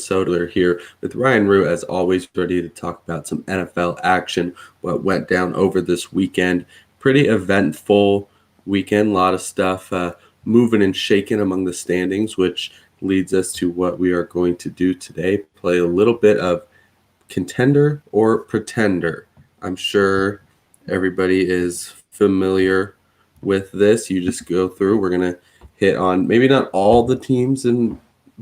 Schoeler here with Ryan Rue, as always, ready to talk about some NFL action, what went down over this weekend. Pretty eventful weekend, a lot of stuff moving and shaking among the standings, which leads us to what we are going to do today, play a little bit of Contender or Pretender. I'm sure everybody is familiar with this. You just go through. We're going to hit on maybe not all the teams in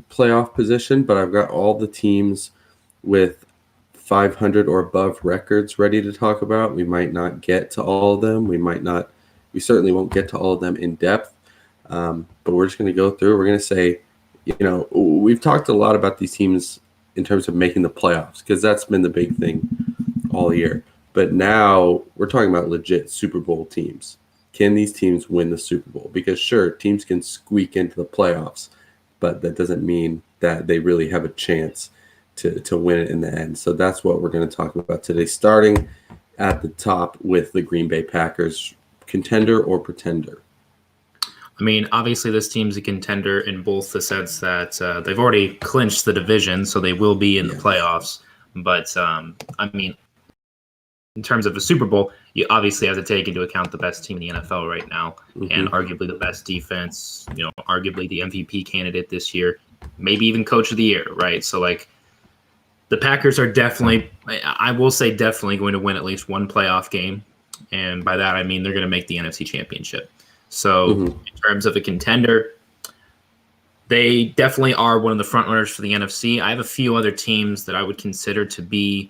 playoff position, but I've got all the teams with 500 or above records ready to talk about. We might not get to all of them. We certainly won't get to all of them in depth, but we're just going to go through. We're going to say, we've talked a lot about these teams in terms of making the playoffs because that's been the big thing all year. But now we're talking about legit Super Bowl teams. Can these teams win the Super Bowl? Because sure, teams can squeak into the playoffs, but that doesn't mean that they really have a chance to win it in the end. So that's what we're going to talk about today, starting at the top with the Green Bay Packers. Contender or pretender? I mean, obviously this team's a contender in both the sense that they've already clinched the division, so they will be in the playoffs. But, I mean, in terms of a Super Bowl, you obviously have to take into account the best team in the NFL right now, and arguably the best defense, arguably the MVP candidate this year, maybe even Coach of the Year, right? So, the Packers are definitely, I will say definitely going to win at least one playoff game, and by that I mean they're going to make the NFC Championship. So, in terms of a contender, they definitely are one of the front runners for the NFC. I have a few other teams that I would consider to be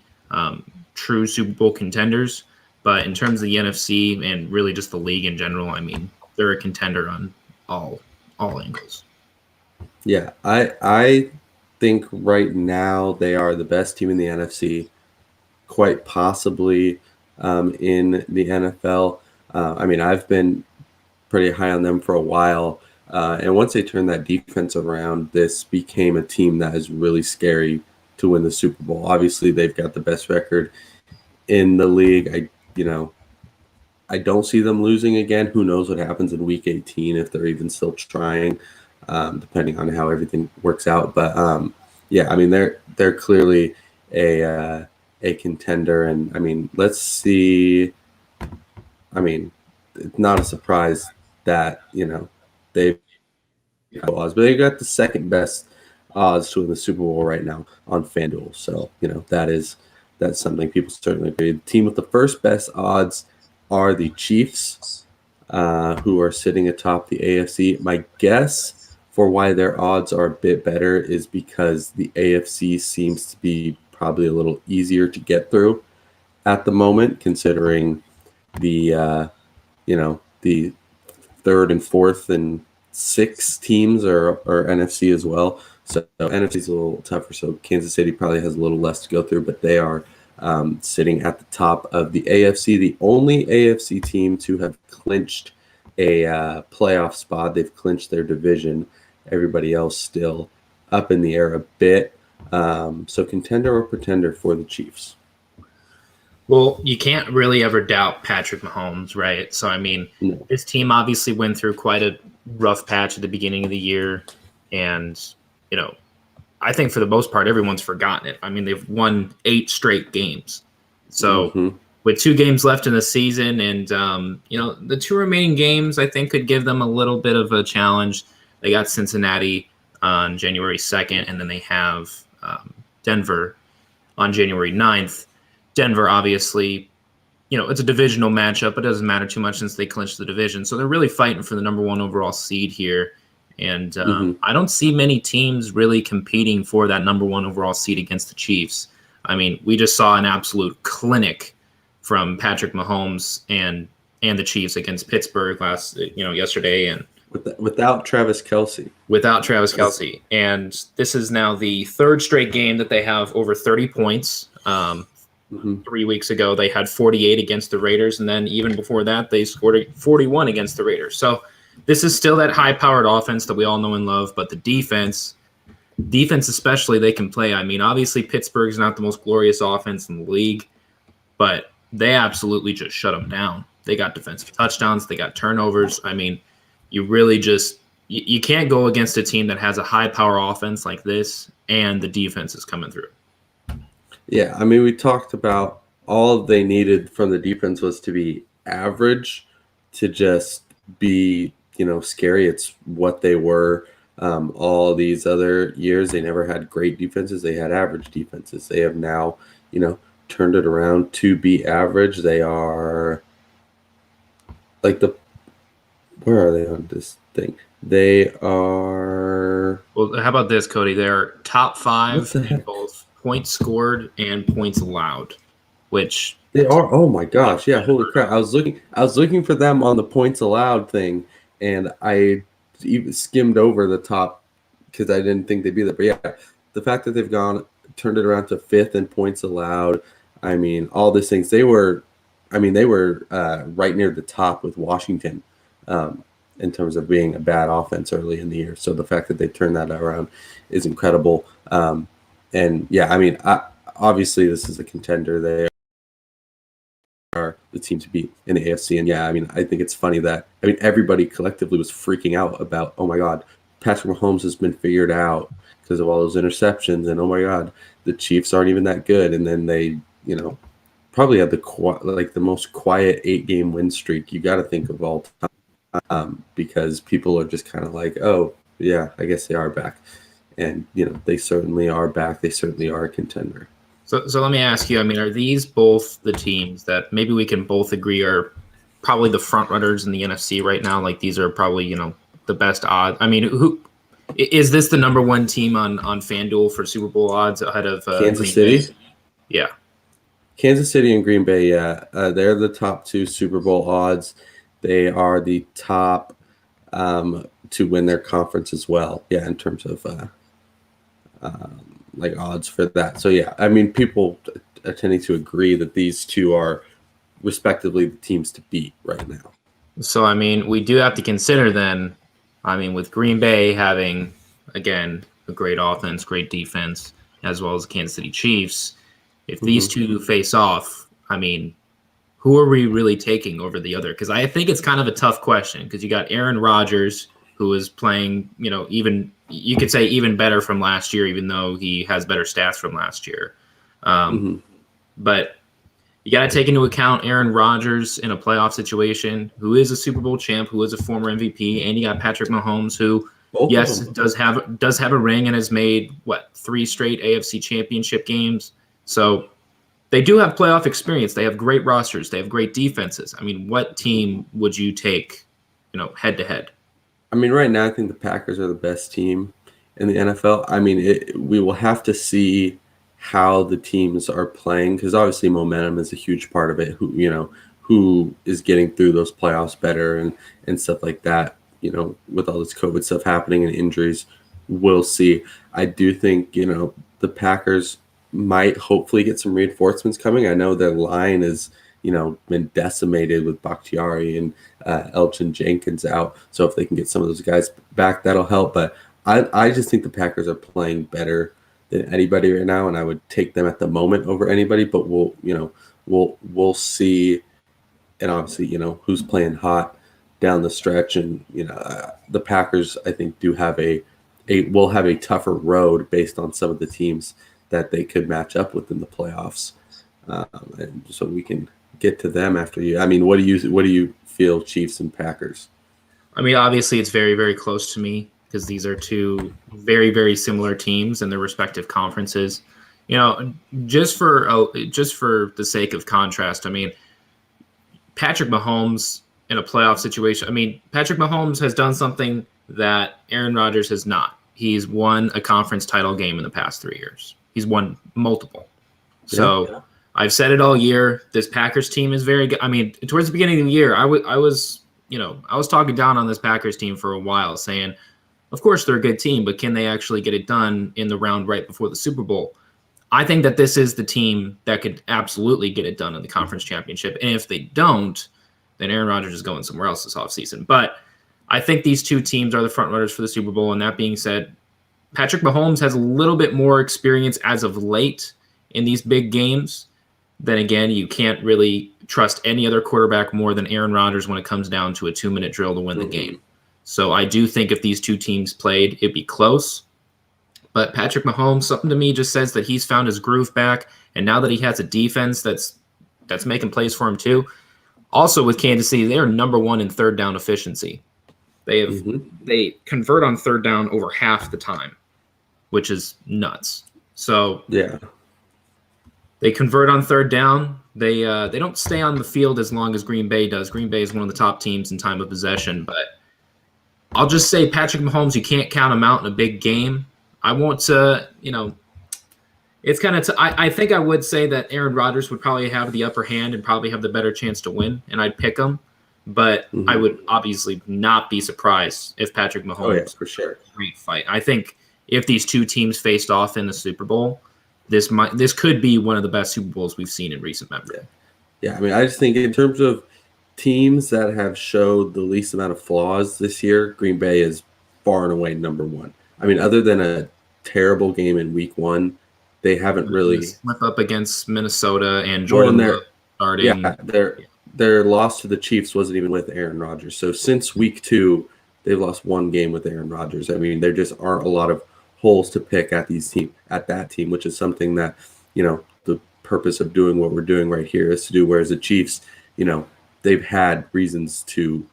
true Super Bowl contenders, but in terms of the NFC and really just the league in general, I mean, they're a contender on all angles. Yeah, I think right now they are the best team in the NFC, quite possibly in the NFL. I mean, I've been pretty high on them for a while, and once they turned that defense around, this became a team that is really scary to win the Super Bowl. Obviously, they've got the best record in the league. I don't see them losing again. Who knows what happens in Week 18 if they're even still trying, depending on how everything works out. But yeah, I mean they're clearly a contender, and I mean let's see. I mean, it's not a surprise that they've odds, but they got the second best odds to win the Super Bowl right now on FanDuel. So that's something people certainly agree. The team with the first best odds are the Chiefs, who are sitting atop the AFC. My guess for why their odds are a bit better is because the AFC seems to be probably a little easier to get through at the moment, considering the the third and fourth and sixth teams are NFC as well. So NFC is a little tougher. So Kansas City probably has a little less to go through, but they are sitting at the top of the AFC, the only AFC team to have clinched a playoff spot. They've clinched their division. Everybody else still up in the air a bit. So contender or pretender for the Chiefs? Well, you can't really ever doubt Patrick Mahomes, right? So, I mean, This team obviously went through quite a rough patch at the beginning of the year. And, I think for the most part, everyone's forgotten it. I mean, they've won 8 straight games. So with 2 games left in the season and, the 2 remaining games, I think could give them a little bit of a challenge. They got Cincinnati on January 2nd, and then they have Denver on January 9th. Denver, obviously, it's a divisional matchup. It doesn't matter too much since they clinched the division. So they're really fighting for the number 1 overall seed here. And I don't see many teams really competing for that number 1 overall seed against the Chiefs. I mean, we just saw an absolute clinic from Patrick Mahomes and the Chiefs against Pittsburgh yesterday. And without Travis Kelce. Without Travis Kelce. And this is now the 3rd straight game that they have over 30 points. 3 weeks ago, they had 48 against the Raiders, and then even before that, they scored 41 against the Raiders. So this is still that high-powered offense that we all know and love, but the defense especially, they can play. I mean, obviously, Pittsburgh's not the most glorious offense in the league, but they absolutely just shut them down. They got defensive touchdowns. They got turnovers. I mean, you really just you can't go against a team that has a high-power offense like this, and the defense is coming through. Yeah, I mean, we talked about all they needed from the defense was to be average to just be, scary. It's what they were all these other years. They never had great defenses. They had average defenses. They have now, turned it around to be average. They are like where are they on this thing? They are. Well, how about this, Cody? They're top 5 in both points scored and points allowed, which they are. Oh my gosh! Yeah, holy crap! I was looking for them on the points allowed thing, and I even skimmed over the top because I didn't think they'd be there. But yeah, the fact that they've turned it around to 5th in points allowed. I mean, all these things. They were right near the top with Washington. In terms of being a bad offense early in the year. So the fact that they turned that around is incredible. And yeah, I mean, obviously this is a contender. They are the team to beat in the AFC. And yeah, I mean, I think it's funny that, everybody collectively was freaking out about, oh my God, Patrick Mahomes has been figured out because of all those interceptions. And oh my God, the Chiefs aren't even that good. And then they, probably had the most quiet 8-game win streak you got to think of all time. Because people are just kind of like, oh, yeah, I guess they are back. And, they certainly are back. They certainly are a contender. So let me ask you, are these both the teams that maybe we can both agree are probably the front runners in the NFC right now? Like these are probably, the best odds. Who is this the number 1 team on FanDuel for Super Bowl odds ahead of Kansas City? Bay? Yeah. Kansas City and Green Bay, yeah. They're the top 2 Super Bowl odds. They are the top to win their conference as well. Yeah, in terms of odds for that. So yeah, people are tending to agree that these two are respectively the teams to beat right now. So we do have to consider then. With Green Bay having again a great offense, great defense, as well as the Kansas City Chiefs, if these two face off, who are we really taking over the other? Because I think it's kind of a tough question because you got Aaron Rodgers, who is playing, even you could say even better from last year, even though he has better stats from last year. But you got to take into account Aaron Rodgers in a playoff situation, who is a Super Bowl champ, who is a former MVP, and you got Patrick Mahomes, who does have a ring and has made 3 straight AFC Championship games. So they do have playoff experience. They have great rosters. They have great defenses. What team would you take, head to head? Right now, I think the Packers are the best team in the NFL. We will have to see how the teams are playing because obviously momentum is a huge part of it. Who is getting through those playoffs better and stuff like that. With all this COVID stuff happening and injuries, we'll see. I do think the Packers might hopefully get some reinforcements coming. I know their line is, been decimated with Bakhtiari and Elgin Jenkins out. So if they can get some of those guys back, that'll help. But I just think the Packers are playing better than anybody right now, and I would take them at the moment over anybody. But we'll see, and obviously who's playing hot down the stretch, and the Packers I think do have will have a tougher road based on some of the teams that they could match up with in the playoffs, and so we can get to them after you. What do you feel, Chiefs and Packers? Obviously it's very, very close to me because these are two very, very similar teams in their respective conferences. Just for the sake of contrast, Patrick Mahomes in a playoff situation. Patrick Mahomes has done something that Aaron Rodgers has not. He's won a conference title game in the past 3 years. He's won multiple. So I've said it all year. This Packers team is very good. Towards the beginning of the year, I was talking down on this Packers team for a while, saying, of course they're a good team, but can they actually get it done in the round right before the Super Bowl? I think that this is the team that could absolutely get it done in the conference championship. And if they don't, then Aaron Rodgers is going somewhere else this offseason. But I think these two teams are the front runners for the Super Bowl. And that being said, Patrick Mahomes has a little bit more experience as of late in these big games. Then again, you can't really trust any other quarterback more than Aaron Rodgers when it comes down to a 2-minute drill to win the game. So I do think if these two teams played, it'd be close. But Patrick Mahomes, something to me just says that he's found his groove back. And now that he has a defense that's making plays for him too. Also with Kansas City, they are number one in third down efficiency. They convert on third down over half the time, which is nuts. So yeah, they convert on third down. They don't stay on the field as long as Green Bay does. Green Bay is one of the top teams in time of possession, but I'll just say Patrick Mahomes, you can't count him out in a big game. I won't, it's kind of, I think I would say that Aaron Rodgers would probably have the upper hand and probably have the better chance to win, and I'd pick him. But I would obviously not be surprised if Patrick Mahomes for sure. Great fight. I think if these two teams faced off in the Super Bowl, this could be one of the best Super Bowls we've seen in recent memory. Yeah, I mean, I just think in terms of teams that have showed the least amount of flaws this year, Green Bay is far and away number one. I mean, other than a terrible game in Week 1, they haven't really slip up against Minnesota and Jordan starting. Yeah, their loss to the Chiefs wasn't even with Aaron Rodgers. So since Week 2, they've lost one game with Aaron Rodgers. I mean, there just aren't a lot of holes to pick at that team, which is something that, the purpose of doing what we're doing right here is to do. Whereas the Chiefs, they've had reasons to,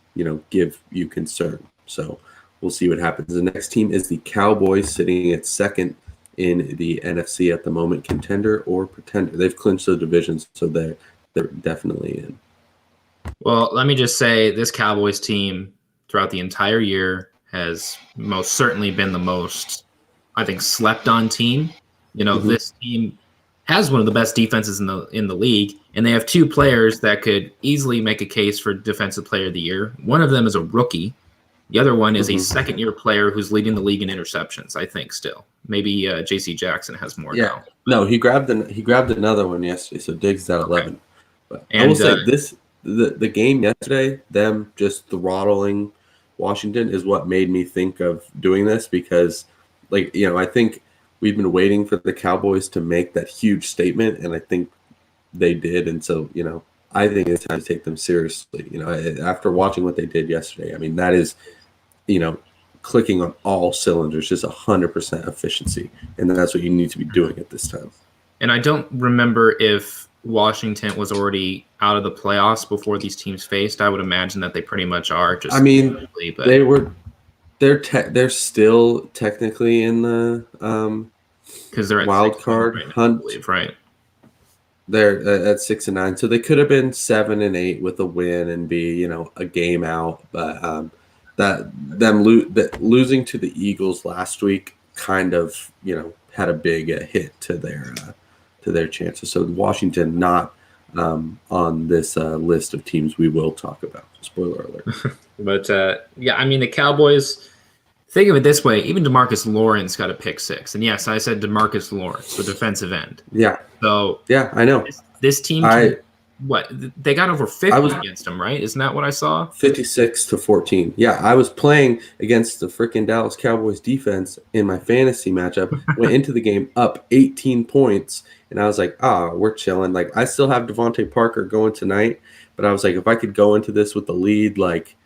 give you concern. So we'll see what happens. The next team is the Cowboys, sitting at second in the NFC at the moment, contender or pretender. They've clinched the divisions, so they're definitely in. Well, let me just say this Cowboys team throughout the entire year has most certainly been the most, I think, slept on team. This team has one of the best defenses in the league, and they have two players that could easily make a case for Defensive Player of the Year. One of them is a rookie. The other one is a second-year player who's leading the league in interceptions, I think, still. Maybe J.C. Jackson has more now. No, he grabbed another one yesterday, so Diggs is at 11. But I will say the game yesterday, them just throttling Washington is what made me think of doing this because, I think we've been waiting for the Cowboys to make that huge statement, and I think they did. And so, I think it's time to take them seriously. After watching what they did yesterday, I mean, that is, clicking on all cylinders, just 100% efficiency. And that's what you need to be doing at this time. And I don't remember if Washington was already out of the playoffs before these teams faced. I would imagine that they pretty much are. They're still technically in the because they're at wild card hunt, I believe, right? They're at 6-9, so they could have been 7-8 with a win and be a game out. But losing to the Eagles last week kind of had a big hit to their chances. So Washington not on this list of teams we will talk about. Spoiler alert. But I mean the Cowboys. Think of it this way: even DeMarcus Lawrence got a pick 6, and yes, I said DeMarcus Lawrence, the defensive end. Yeah. So I know this team. They got over 50 against them, right? Isn't that what I saw? 56-14. Yeah, I was playing against the freaking Dallas Cowboys defense in my fantasy matchup. Went into the game up 18 points, and I was like, we're chilling. Like, I still have Devontae Parker going tonight, but I was like, if I could go into this with the lead, like,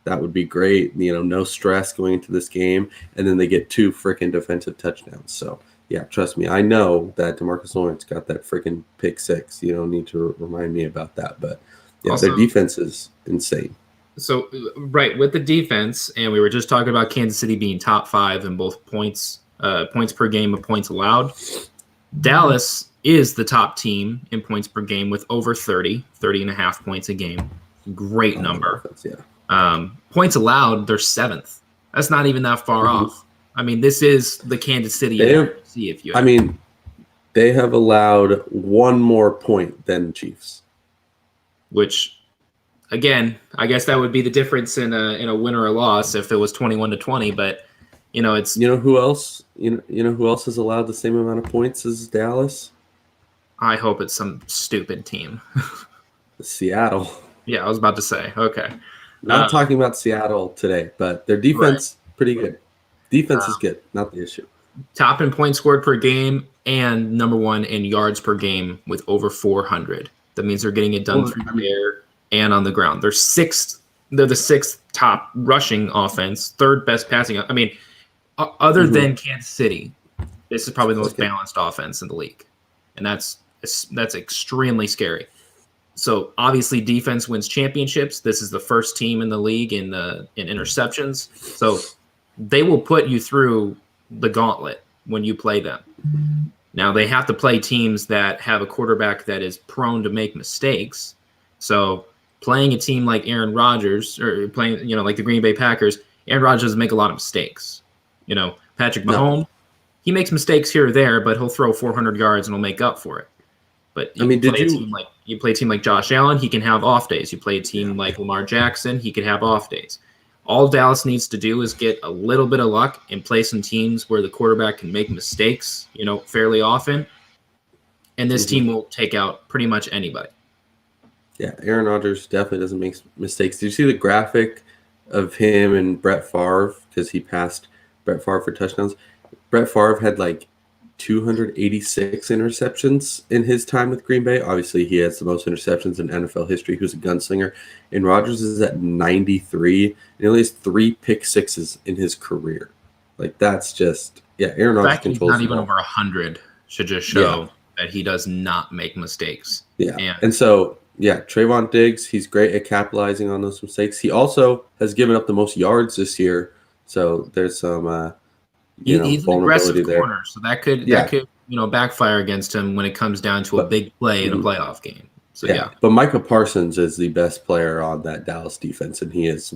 that would be great. No stress going into this game, and then they get 2 freaking defensive touchdowns. So, yeah, trust me. I know that DeMarcus Lawrence got that freaking pick 6. You don't need to remind me about that. But, yeah, their defense is insane. So, right, with the defense, and we were just talking about Kansas City being top 5 in both points per game of points allowed. Dallas is the top team in points per game with over 30 and a half points a game. Great number. Offense, yeah. Points allowed, they're 7th. That's not even that far off. I mean, this is the Kansas City NFC. They have allowed one more point than the Chiefs. Which, again, I guess that would be the difference in a win or a loss if it was 21-20. But it's who else? Who else has allowed the same amount of points as Dallas? I hope it's some stupid team. Seattle. Yeah, I was about to say. Okay. Not talking about Seattle today, but their defense pretty good. Defense is good, not the issue. Top in points scored per game and number 1 in yards per game with over 400. That means they're getting it done through the air and on the ground. They're 6th they're the sixth top rushing offense, third best passing. I mean, other than Kansas City, this is probably the most balanced offense in the league, and that's extremely scary. So obviously, defense wins championships. This is the first team in the league in interceptions. So they will put you through the gauntlet when you play them. Now they have to play teams that have a quarterback that is prone to make mistakes. So playing a team like Aaron Rodgers or playing, like the Green Bay Packers, Aaron Rodgers doesn't make a lot of mistakes. Patrick Mahomes, he makes mistakes here or there, but he'll throw 400 yards and he'll make up for it. But you play a team like Josh Allen, he can have off days. You play a team like Lamar Jackson, he could have off days. All Dallas needs to do is get a little bit of luck and play some teams where the quarterback can make mistakes, fairly often. And this team will take out pretty much anybody. Yeah, Aaron Rodgers definitely doesn't make mistakes. Did you see the graphic of him and Brett Favre? Because he passed Brett Favre for touchdowns. Brett Favre had like 286 interceptions in his time with Green Bay. Obviously, he has the most interceptions in NFL history. He was a gunslinger. And Rodgers is at 93. And he only has 3 pick sixes in his career. Like, that's just, Aaron Rodgers controls. Not even over 100 should just show that he does not make mistakes. Yeah. And so, Trayvon Diggs, he's great at capitalizing on those mistakes. He also has given up the most yards this year. So there's some he's an aggressive there. corner, so that could backfire against him when it comes down to a big play in a playoff game. So But Micah Parsons is the best player on that Dallas defense, and he is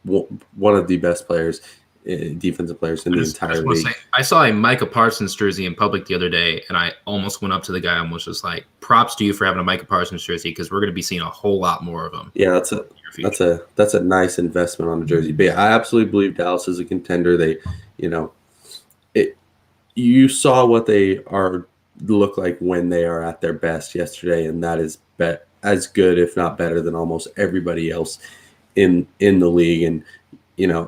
one of the best players, defensive players in the entire league. I saw a Micah Parsons jersey in public the other day, and I almost went up to the guy and was just like, "Props to you for having a Micah Parsons jersey, because we're going to be seeing a whole lot more of them." Yeah, that's a nice investment on the jersey. But I absolutely believe Dallas is a contender. They, you saw what they look like when they are at their best yesterday, and that is as good, if not better, than almost everybody else in the league. And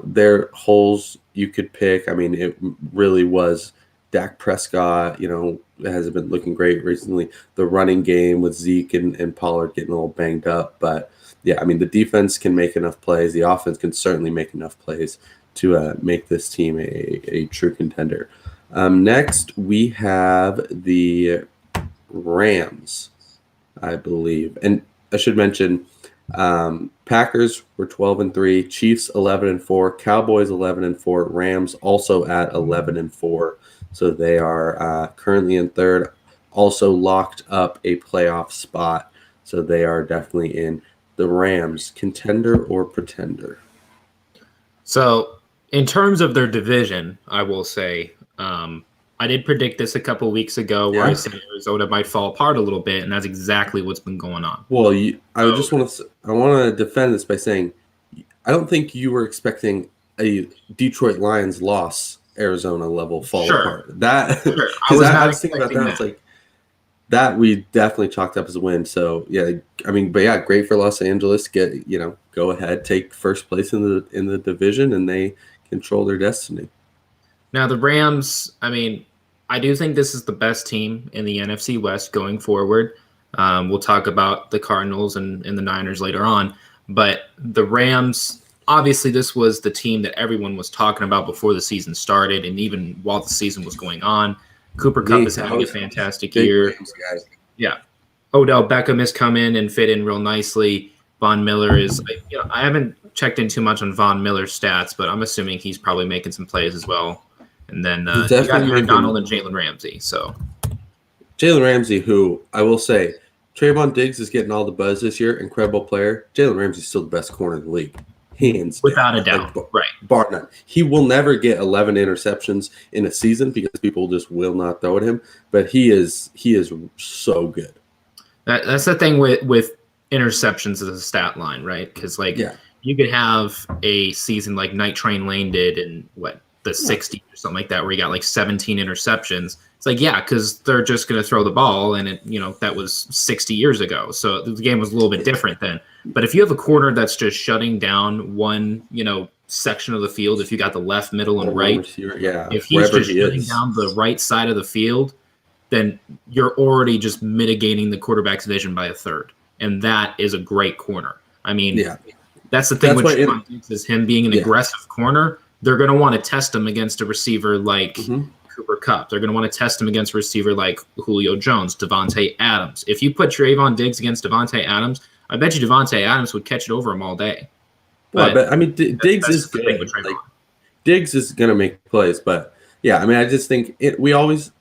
their holes you could pick. I mean, it really was Dak Prescott. Hasn't been looking great recently. The running game with Zeke and Pollard getting a little banged up, but the defense can make enough plays. The offense can certainly make enough plays to make this team a true contender. Next, we have the Rams, I believe. And I should mention, Packers were 12-3, Chiefs 11-4, Cowboys 11-4, Rams also at 11-4. So they are currently in third, also locked up a playoff spot. So they are definitely in. The Rams, contender or pretender? So in terms of their division, I will say, I did predict this a couple weeks ago where I said Arizona might fall apart a little bit, and that's exactly what's been going on. Well, I want to defend this by saying I don't think you were expecting a Detroit Lions loss Arizona level fall apart. That because I was thinking about that. It's like that we definitely chalked up as a win. So great for Los Angeles. Go ahead, take first place in the division, and they control their destiny. Now the Rams, I do think this is the best team in the NFC West going forward. We'll talk about the Cardinals and the Niners later on, but the Rams, obviously this was the team that everyone was talking about before the season started, and even while the season was going on. Cooper Kupp is having a fantastic year. Odell Beckham has come in and fit in real nicely. Von Miller is, I haven't checked in too much on Von Miller's stats, but I'm assuming he's probably making some plays as well. And then you got Aaron Donald and Jalen Ramsey. So Jalen Ramsey, who I will say, Trayvon Diggs is getting all the buzz this year, incredible player. Jalen Ramsey is still the best corner in the league, hands without a doubt. Right, bar none. He will never get 11 interceptions in a season because people just will not throw at him. But he is so good. That's the thing with interceptions as a stat line, right? Because you could have a season like Night Train Lane did in the 60s or something like that, where he got like 17 interceptions. It's like, because they're just going to throw the ball, and that was 60 years ago. So the game was a little bit different then. But if you have a corner that's just shutting down one, section of the field, if you got the left, middle, and right, if he's just shutting down the right side of the field, then you're already just mitigating the quarterback's vision by a third. And that is a great corner. That's the thing with why Trevon Diggs is him being an aggressive corner. They're going to want to test him against a receiver like Cooper Kupp. They're going to want to test him against a receiver like Julio Jones, Devontae Adams. If you put Trevon Diggs against Devontae Adams, I bet you Devontae Adams would catch it over him all day. But I mean, Diggs is good. Like, Diggs is going to make plays, but yeah, I mean, I just think we always,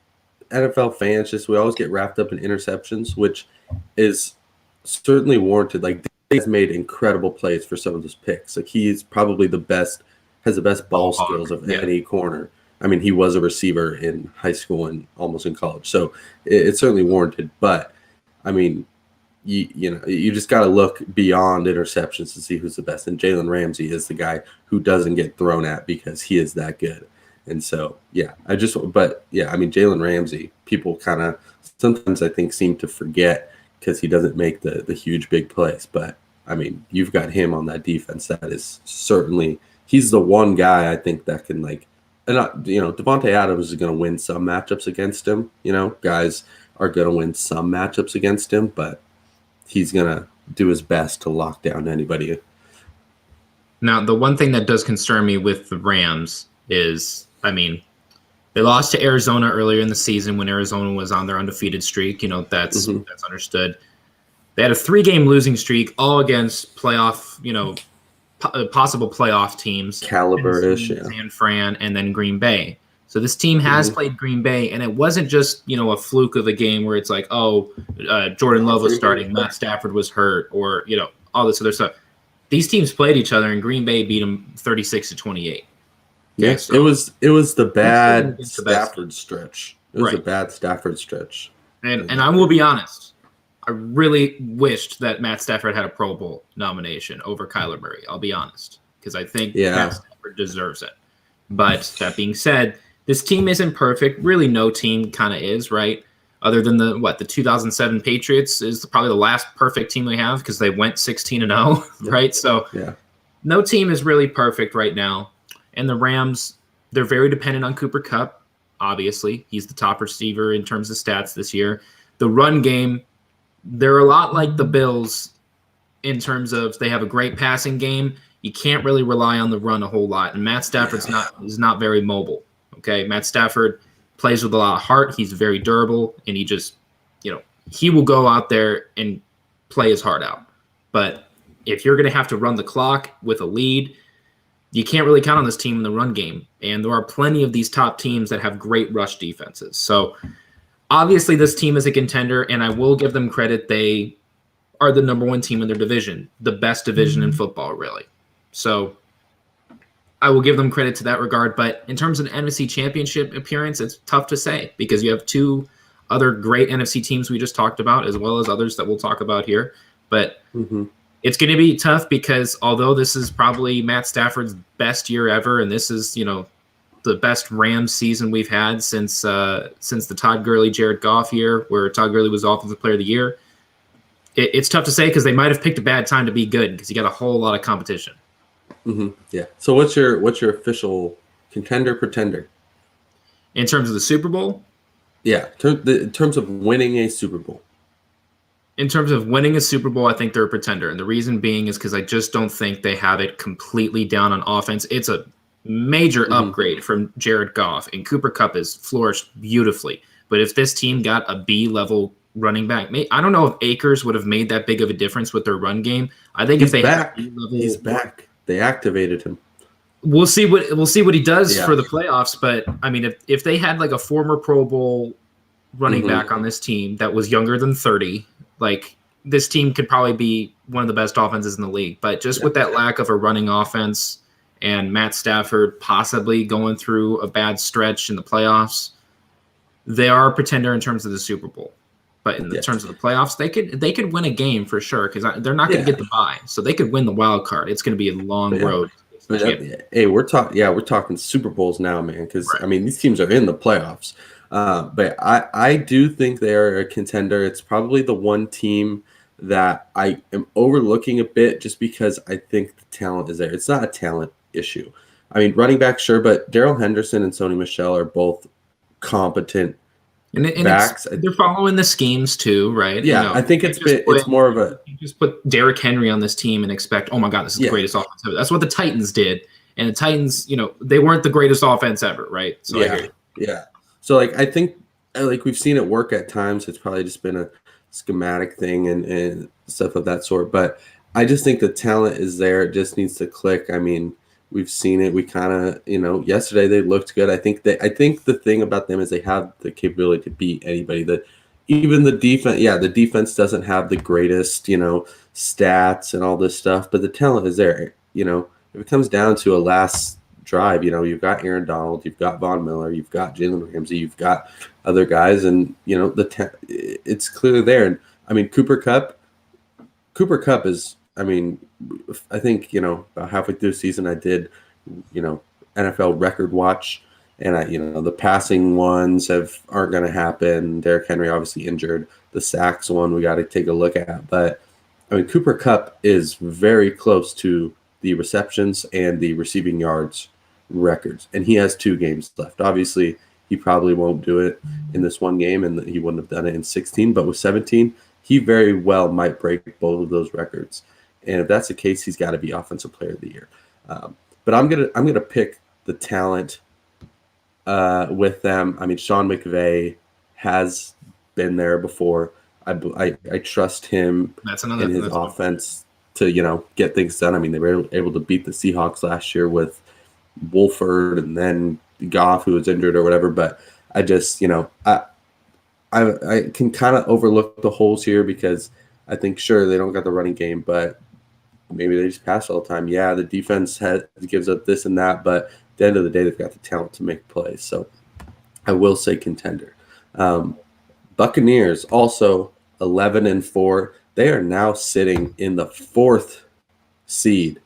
NFL fans, we always get wrapped up in interceptions, which is certainly warranted. Like, Diggs made incredible plays for some of those picks. Like, he's probably has the best ball skills of any corner. I mean, he was a receiver in high school and almost in college, so it's certainly warranted. But I mean, you just got to look beyond interceptions to see who's the best. And Jalen Ramsey is the guy who doesn't get thrown at because he is that good. And so, I mean, Jalen Ramsey, people kind of sometimes I think seem to forget because he doesn't make the huge big plays. But I mean, you've got him on that defense. That is certainly, he's the one guy I think that can Devontae Adams is going to win some matchups against him. Guys are going to win some matchups against him, but he's going to do his best to lock down anybody. Now, the one thing that does concern me with the Rams is, I mean, they lost to Arizona earlier in the season when Arizona was on their undefeated streak. That's understood. They had a 3-game losing streak, all against playoff, possible playoff teams. Caliber-ish, San Fran, and then Green Bay. So this team has played Green Bay, and it wasn't just, a fluke of a game where it's like, Jordan Love was starting, Matt Stafford was hurt, or, all this other stuff. These teams played each other, and Green Bay beat them 36-28. Yeah, so it was the bad Stafford stretch. It was a bad Stafford stretch. And I will be honest, I really wished that Matt Stafford had a Pro Bowl nomination over Kyler Murray. I'll be honest, because I think Matt Stafford deserves it. But that being said, this team isn't perfect. Really, no team kind of is, right? Other than the 2007 Patriots is probably the last perfect team we have because they went 16-0, right? So no team is really perfect right now. And the Rams, they're very dependent on Cooper Kupp, obviously. He's the top receiver in terms of stats this year. The run game, they're a lot like the Bills in terms of they have a great passing game. You can't really rely on the run a whole lot. And Matt Stafford's is not very mobile. Okay, Matt Stafford plays with a lot of heart. He's very durable, and he just, he will go out there and play his heart out. But if you're going to have to run the clock with a lead, you can't really count on this team in the run game. And there are plenty of these top teams that have great rush defenses. So obviously this team is a contender, and I will give them credit. They are the number 1 team in their division, the best division in football, really. So I will give them credit to that regard. But in terms of an NFC Championship appearance, it's tough to say because you have 2 other great NFC teams we just talked about, as well as others that we'll talk about here. But it's going to be tough because although this is probably Matt Stafford's best year ever, and this is, the best Rams season we've had since the Todd Gurley, Jared Goff year, where Todd Gurley was Offensive Player of the Year, it's tough to say because they might have picked a bad time to be good because you got a whole lot of competition. Yeah. So what's your official contender pretender in terms of the Super Bowl? Yeah, in terms of winning a Super Bowl. In terms of winning a Super Bowl, I think they're a pretender, and the reason being is because I just don't think they have it completely down on offense. It's a major upgrade from Jared Goff, and Cooper Kupp has flourished beautifully. But if this team got a B-level running back, I don't know if Akers would have made that big of a difference with their run game. I think if they had he's back. They activated him. We'll see what he does for the playoffs. But I mean, if they had like a former Pro Bowl running back on this team that was younger than 30, like this team could probably be one of the best offenses in the league. But just with that lack of a running offense and Matt Stafford possibly going through a bad stretch in the playoffs, they are a pretender in terms of the Super Bowl. But in terms of the playoffs, they could win a game for sure because they're not going to get the bye, so they could win the wild card. It's going to be a long road. Hey, we're talking Super Bowls now, man. Because I mean, these teams are in the playoffs. But I do think they are a contender. It's probably the one team that I am overlooking a bit just because I think the talent is there. It's not a talent issue. I mean, running back, sure, but Darrell Henderson and Sony Michel are both competent And backs. they're following the schemes too, right? Yeah, I think it's more of a, you just put Derrick Henry on this team and expect, oh my God, this is the greatest offense ever. That's what the Titans did. And the Titans, they weren't the greatest offense ever, right? So I hear you. Yeah. So I think we've seen it work at times. It's probably just been a schematic thing and stuff of that sort. But I just think the talent is there. It just needs to click. I mean, we've seen it. We kind of, yesterday they looked good. I think the thing about them is they have the capability to beat anybody. Even the defense, the defense doesn't have the greatest, stats and all this stuff, but the talent is there. If it comes down to a last drive, you've got Aaron Donald, you've got Von Miller, you've got Jalen Ramsey, you've got other guys, and it's clearly there. And I mean, Cooper Kupp is, I mean, I think about halfway through the season I did, NFL record watch, and the passing ones aren't going to happen. Derrick Henry obviously injured. The sacks one we got to take a look at, but I mean, Cooper Kupp is very close to the receptions and the receiving yards records, and he has 2 games left. Obviously, he probably won't do it in this one game, and he wouldn't have done it in 16. But with 17, he very well might break both of those records. And if that's the case, he's got to be Offensive Player of the Year. But I'm gonna pick the talent with them. I mean, Sean McVay has been there before. I trust him in his offense to get things done. I mean, they were able to beat the Seahawks last year with Wolford and then Goff, who was injured or whatever. But I just I can kind of overlook the holes here because I think sure they don't got the running game, but maybe they just pass all the time. Yeah, the defense gives up this and that, but at the end of the day, they've got the talent to make plays. So I will say contender. Buccaneers also 11-4. They are now sitting in the 4th seed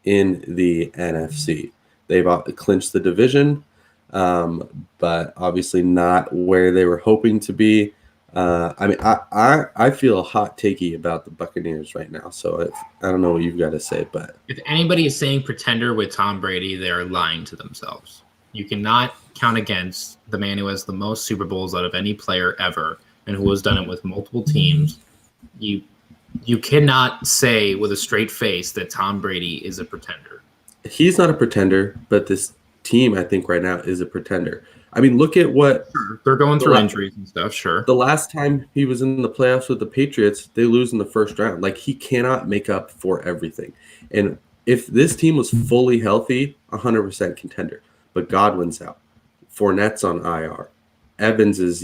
in the NFC. They've clinched the division, but obviously not where they were hoping to be. I mean, I feel hot takey about the Buccaneers right now. So I don't know what you've got to say, but if anybody is saying pretender with Tom Brady, they're lying to themselves. You cannot count against the man who has the most Super Bowls out of any player ever and who has done it with multiple teams. You cannot say with a straight face that Tom Brady is a pretender. He's not a pretender, but this team, I think, right now is a pretender. I mean, look at what they're going through injuries and stuff. Sure. The last time he was in the playoffs with the Patriots, they lose in the first round. Like, he cannot make up for everything. And if this team was fully healthy, 100% contender. But Godwin's out. Fournette's on IR. Evans is,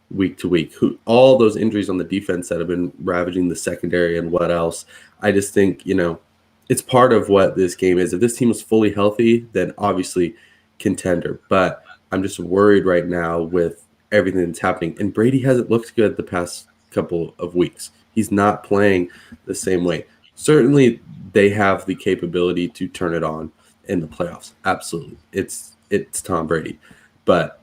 week to week. All those injuries on the defense that have been ravaging the secondary and what else. I just think, it's part of what this game is. If this team is fully healthy, then obviously contender. But I'm just worried right now with everything that's happening. And Brady hasn't looked good the past couple of weeks. He's not playing the same way. Certainly, they have the capability to turn it on in the playoffs. Absolutely. It's Tom Brady. But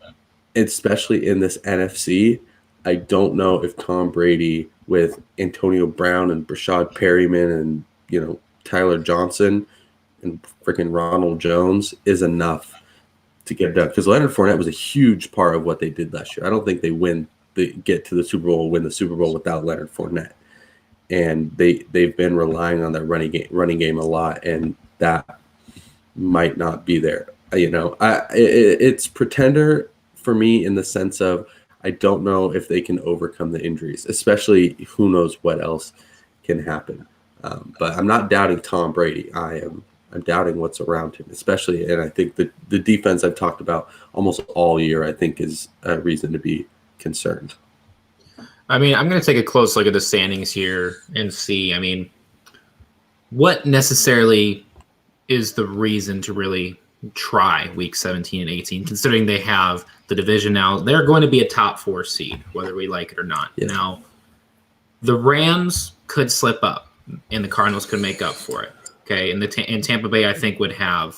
especially in this NFC, I don't know if Tom Brady with Antonio Brown and Brashad Perryman and, Tyler Johnson and freaking Ronald Jones is enough to get it done. Because Leonard Fournette was a huge part of what they did last year. I don't think they get to the Super Bowl, win the Super Bowl without Leonard Fournette. And they've been relying on that running game a lot, and that might not be there. It's pretender for me in the sense of I don't know if they can overcome the injuries, especially who knows what else can happen. But I'm not doubting Tom Brady. I'm doubting what's around him, especially, and I think the defense I've talked about almost all year, I think, is a reason to be concerned. I mean, I'm going to take a close look at the standings here and see, I mean, what necessarily is the reason to really try week 17 and 18, considering they have the division now. They're going to be a top 4 seed, whether we like it or not. Yeah. Now, the Rams could slip up, and the Cardinals could make up for it. Okay, and Tampa Bay, I think, would have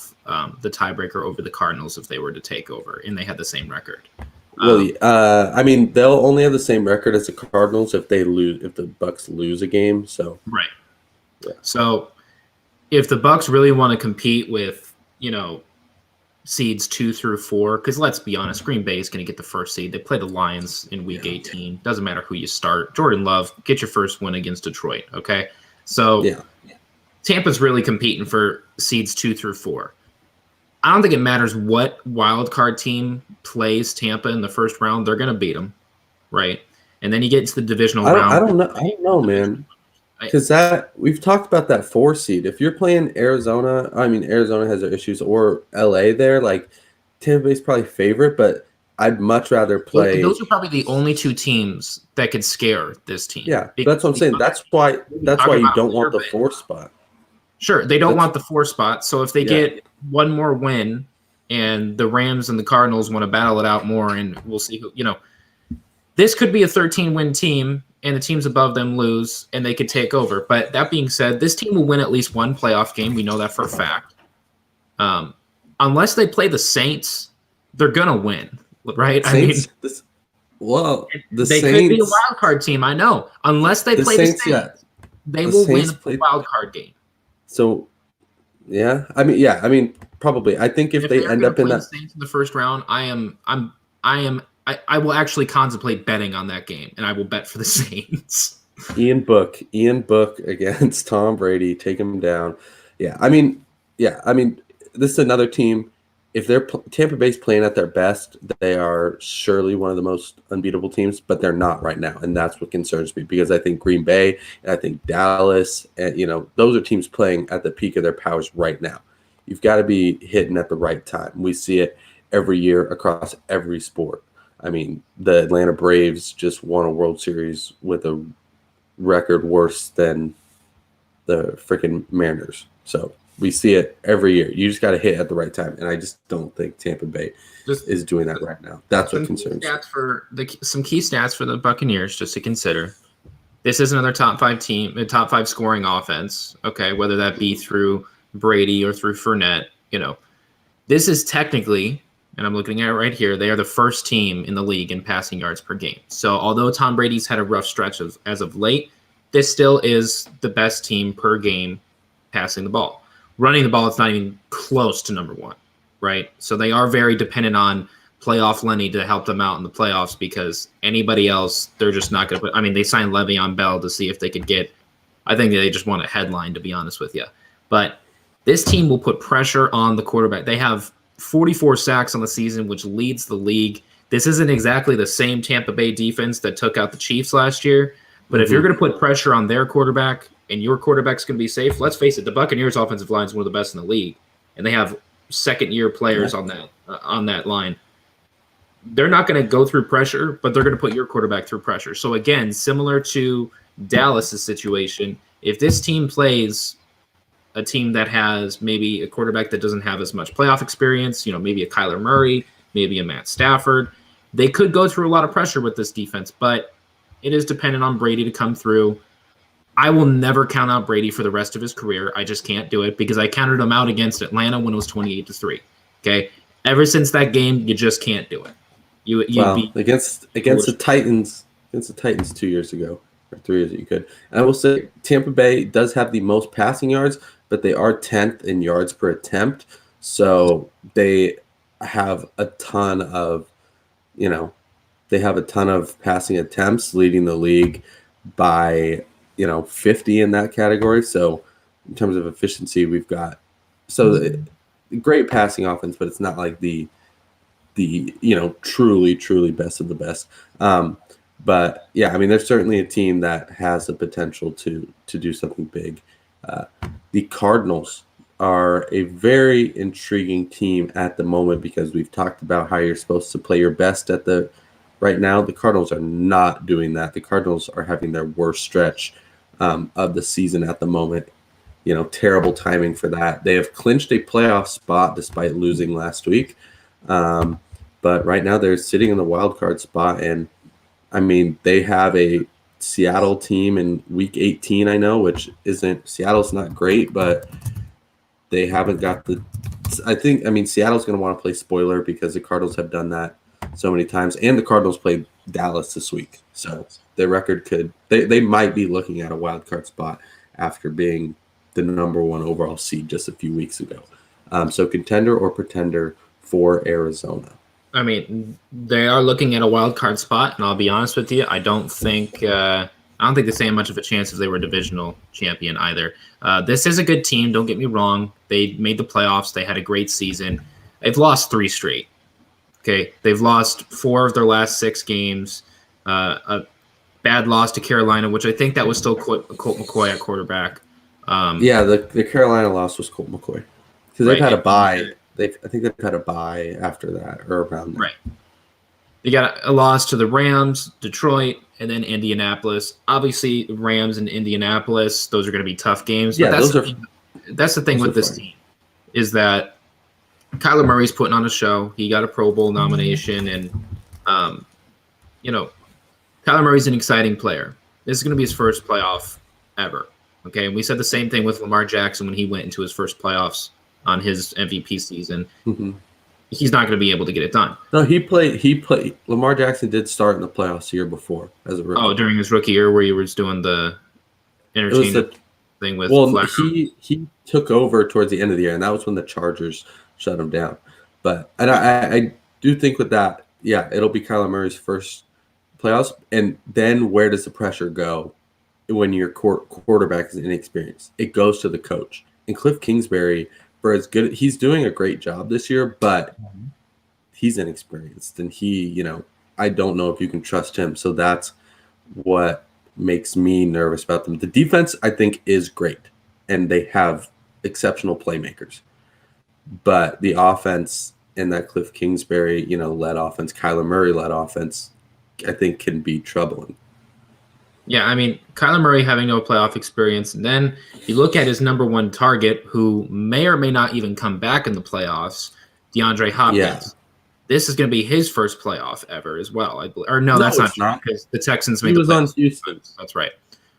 the tiebreaker over the Cardinals if they were to take over, and they had the same record. Well, I mean, they'll only have the same record as the Cardinals if the Bucs lose a game. So right. Yeah. So if the Bucs really want to compete with, seeds 2 through 4, because let's be honest, Green Bay is going to get the first seed. They play the Lions in week 18. Doesn't matter who you start. Jordan Love, get your first win against Detroit, okay? So Tampa's really competing for seeds 2 through 4. I don't think it matters what wild card team plays Tampa in the first round. They're going to beat them, right? And then you get into the divisional round. I don't know, man. Because we've talked about that 4 seed. If you're playing Arizona, I mean Arizona has their issues, or LA there, like Tampa Bay's probably favorite, but I'd much rather play. Those are probably the only 2 teams that could scare this team. Yeah, that's what I'm saying. That's why you don't want the 4 spot. Sure, they don't want the 4 spot. So if they get one more win, and the Rams and the Cardinals want to battle it out more, and we'll see who this could be a 13-win team, and the teams above them lose, and they could take over. But that being said, this team will win at least one playoff game. We know that for a fact. Unless they play the Saints, they're going to win, right? Saints, they Saints could be a wild card team, I know. Unless they play the Saints, they will win a wild card game. So, I mean, probably. I think if they end up in that Saints in the first round, I will actually contemplate betting on that game, and I will bet for the Saints. Ian Book against Tom Brady, take him down. I mean, this is another team. If they're Tampa Bay's playing at their best, they are surely one of the most unbeatable teams, but they're not right now, and that's what concerns me, because I think Green Bay and I think Dallas, and those are teams playing at the peak of their powers right now. You've got to be hitting at the right time. We see it every year across every sport. I mean, the Atlanta Braves just won a World Series with a record worse than the freaking Mariners. So we see it every year. You just got to hit at the right time, and I just don't think Tampa Bay is doing that right now. That's what concerns me. Some key stats for the Buccaneers just to consider. This is another top 5 team, a top 5 scoring offense. Okay, whether that be through Brady or through Fournette. This is technically, and I'm looking at it right here, they are the first team in the league in passing yards per game. So although Tom Brady's had a rough stretch as of late, this still is the best team per game passing the ball. Running the ball, it's not even close to number 1, right? So they are very dependent on playoff Lenny to help them out in the playoffs, because anybody else, they're just not going to put – I mean, they signed Le'Veon Bell to see if they could get – I think they just want a headline, to be honest with you. But this team will put pressure on the quarterback. They have 44 sacks on the season, which leads the league. This isn't exactly the same Tampa Bay defense that took out the Chiefs last year, but if you're going to put pressure on their quarterback and your quarterback's going to be safe, let's face it, the Buccaneers' offensive line is one of the best in the league, and they have second-year players on that line. They're not going to go through pressure, but they're going to put your quarterback through pressure. So again, similar to Dallas's situation, if this team plays a team that has maybe a quarterback that doesn't have as much playoff experience, maybe a Kyler Murray, maybe a Matt Stafford, they could go through a lot of pressure with this defense, but it is dependent on Brady to come through. I will never count out Brady for the rest of his career. I just can't do it, because I counted him out against Atlanta when it was 28-3. Okay. Ever since that game, you just can't do it. Against the Titans 2 years ago, or 3 years ago, you could. And I will say Tampa Bay does have the most passing yards, but they are 10th in yards per attempt. So they have a ton of, passing attempts, leading the league by, 50 in that category. So in terms of efficiency, we've got great passing offense, but it's not like the truly best of the best. But yeah, I mean, there's certainly a team that has the potential to do something big. The Cardinals are a very intriguing team at the moment, because we've talked about how you're supposed to play your best right now. The Cardinals are not doing that. The Cardinals are having their worst stretch of the season at the moment. Terrible timing for that. They have clinched a playoff spot despite losing last week. But right now they're sitting in the wild card spot, and I mean, they have a Seattle team in week 18, I know, which Seattle's not great, but they haven't got Seattle's going to want to play spoiler, because the Cardinals have done that so many times, and the Cardinals played Dallas this week. So their record they might be looking at a wild card spot after being the number 1 overall seed just a few weeks ago. So contender or pretender for Arizona. I mean, they are looking at a wild card spot, and I'll be honest with you, I don't think they stand much of a chance if they were divisional champion either. This is a good team. Don't get me wrong. They made the playoffs. They had a great season. They've lost 3 straight. Okay, they've lost 4 of their last 6 games. A bad loss to Carolina, which I think that was still Colt McCoy at quarterback. The Carolina loss was Colt McCoy because they've had a bye. I think they've had a bye after that or around that. Right. They got a loss to the Rams, Detroit, and then Indianapolis. Obviously, Rams and Indianapolis, those are going to be tough games. Yeah, but that's the thing with this team is that Kyler Murray's putting on a show. He got a Pro Bowl nomination, and Kyler Murray's an exciting player. This is going to be his first playoff ever. Okay, and we said the same thing with Lamar Jackson when he went into his first playoffs on his MVP season. Mm-hmm. He's not going to be able to get it done. No, he played. Lamar Jackson did start in the playoffs the year before as a rookie. Oh, during his rookie year where he was doing the interchange thing with. Well, he took over towards the end of the year, and that was when the Chargers shut him down. But I do think with that, it'll be Kyler Murray's first playoffs, and then where does the pressure go when your quarterback is inexperienced? It goes to the coach. And Cliff Kingsbury, for as good, he's doing a great job this year, but he's inexperienced, and I don't know if you can trust him. So that's what makes me nervous about them. The defense, I think, is great, and they have exceptional playmakers. But the offense and that Cliff Kingsbury, led offense, Kyler Murray led offense, I think can be troubling. Yeah, I mean, Kyler Murray having no playoff experience, and then you look at his number 1 target, who may or may not even come back in the playoffs, DeAndre Hopkins. Yeah. This is going to be his first playoff ever as well. No, that's not true because the Texans made the playoffs. On Houston. That's right.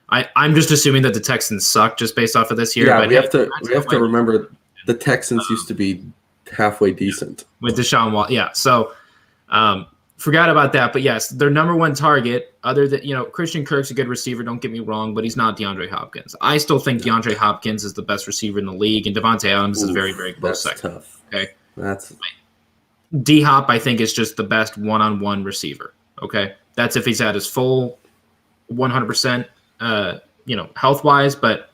I'm just assuming that the Texans suck just based off of this year. Yeah, but we have to remember the Texans used to be halfway decent with Deshaun Watson. Yeah, so forgot about that. But yes, their number 1 target, other than Christian Kirk's a good receiver. Don't get me wrong, but he's not DeAndre Hopkins. I still think DeAndre Hopkins is the best receiver in the league, and Devontae Adams is very, very close second. Tough. Okay, that's D-Hop. I think is just the best one-on-one receiver. Okay, that's if he's at his full 100%, health-wise. But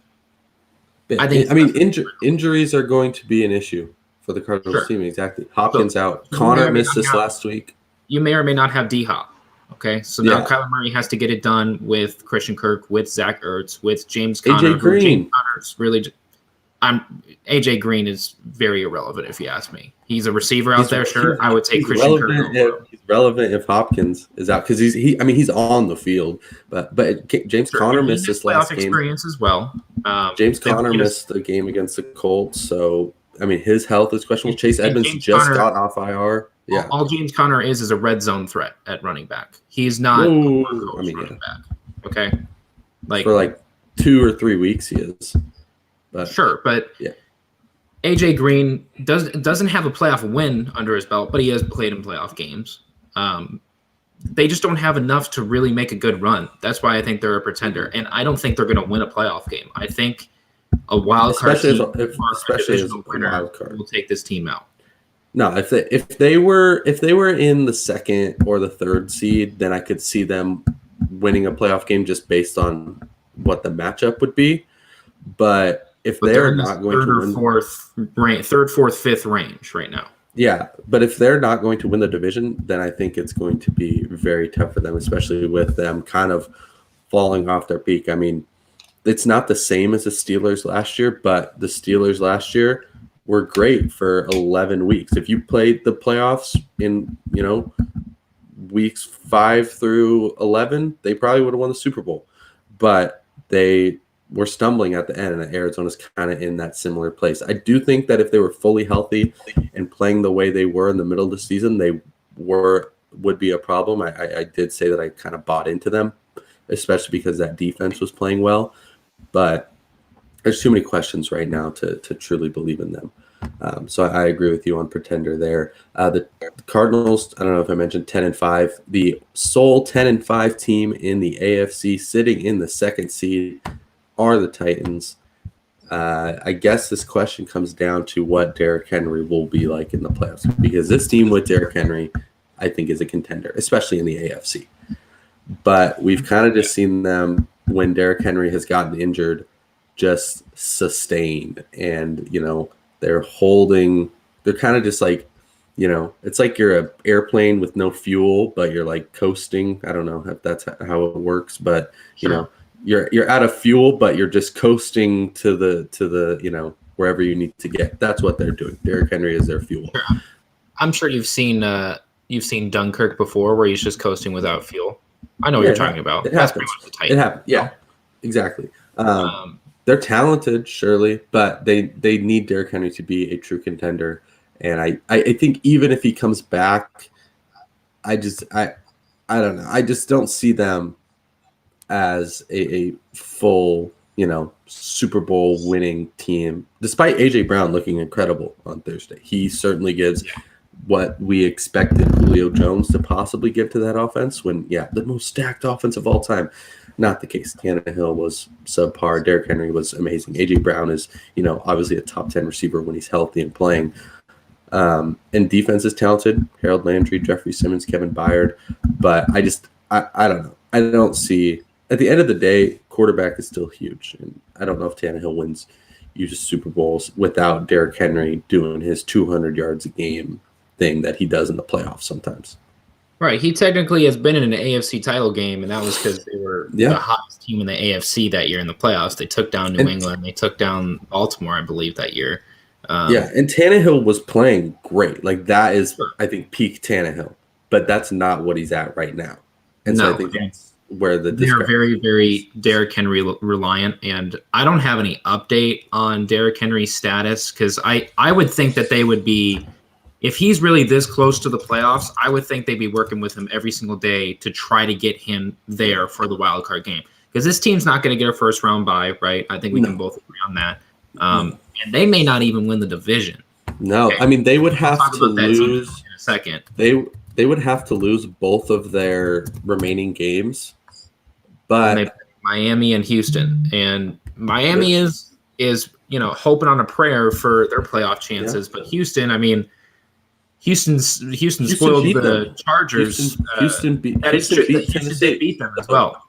I think injuries are going to be an issue for the Cardinals team. Exactly. Hopkins out. Connor missed this last week. You may or may not have D-Hop. Okay, so now Kyler Murray has to get it done with Christian Kirk, with Zach Ertz, with James Conner. AJ Green. James Conner's really, AJ Green is very irrelevant if you ask me. He's a receiver out there, sure. I would take Christian Kirk. He's relevant if Hopkins is out because he's on the field, but James Conner missed this last game. Experience as well. James Conner missed the game against the Colts, so his health is questionable. Chase Edmonds got off IR. Yeah. All James Conner is a red zone threat at running back. He's not running back. Okay. For 2 or 3 weeks he is. But sure, but AJ Green doesn't have a playoff win under his belt, but he has played in playoff games. They just don't have enough to really make a good run. That's why I think they're a pretender. And I don't think they're going to win a playoff game. I think a wild card team, especially as a wild card, will take this team out. No, if they were in the 2nd or the 3rd seed, then I could see them winning a playoff game just based on what the matchup would be. But they're not going to win, 3rd, 4th, 5th range right now. Yeah, but if they're not going to win the division, then I think it's going to be very tough for them, especially with them kind of falling off their peak. It's not the same as the Steelers last year, but the Steelers last year were great for 11 weeks. If you played the playoffs in, weeks 5 through 11, they probably would have won the Super Bowl. But they were stumbling at the end, and Arizona's kind of in that similar place. I do think that if they were fully healthy and playing the way they were in the middle of the season, they would be a problem. I did say that I kind of bought into them, especially because that defense was playing well. But there's too many questions right now to truly believe in them. So I agree with you on pretender there. The Cardinals, I don't know if I mentioned 10-5, the sole 10-5 team in the AFC sitting in the 2nd seed are the Titans. I guess this question comes down to what Derrick Henry will be like in the playoffs, because this team with Derrick Henry, I think, is a contender, especially in the AFC. But we've kind of just seen them, when Derrick Henry has gotten injured, just sustain. And, they're kind of just like, it's like you're an airplane with no fuel, but you're like coasting. I don't know if that's how it works, but, you're out of fuel, but you're just coasting to the wherever you need to get. That's what they're doing. Derrick Henry is their fuel. I'm sure you've seen Dunkirk before, where he's just coasting without fuel. I know what you're talking about. That's pretty much the type. It happens. Yeah, exactly. They're talented, surely, but they need Derrick Henry to be a true contender. And I think even if he comes back, I don't know. I just don't see them as a full, Super Bowl winning team, despite AJ Brown looking incredible on Thursday. He certainly gives what we expected Julio Jones to possibly give to that offense, when, the most stacked offense of all time. Not the case. Tannehill was subpar. Derrick Henry was amazing. AJ Brown is, obviously a top 10 receiver when he's healthy and playing. And defense is talented. Harold Landry, Jeffrey Simmons, Kevin Byard. But I don't know. I don't see. At the end of the day, quarterback is still huge. And I don't know if Tannehill wins huge Super Bowls without Derrick Henry doing his 200 yards a game thing that he does in the playoffs sometimes. Right. He technically has been in an AFC title game, and that was because they were the hottest team in the AFC that year in the playoffs. They took down New England. They took down Baltimore, I believe, that year. And Tannehill was playing great. Like, that is, I think, peak Tannehill. But that's not what he's at right now. And so I think that's where they're very, very Derrick Henry reliant. And I don't have any update on Derrick Henry's status, because I would think that they would be, if he's really this close to the playoffs, I would think they'd be working with him every single day to try to get him there for the wild card game. Because this team's not going to get a first round bye, right? I think we can both agree on that. And they may not even win the division. No, okay. I mean, they would have to lose in a second. They would have to lose both of their remaining games. But Miami and Houston, and Miami is hoping on a prayer for their playoff chances. But Houston, I mean, Houston spoiled the Chargers. Houston beat Tennessee, beat them as well.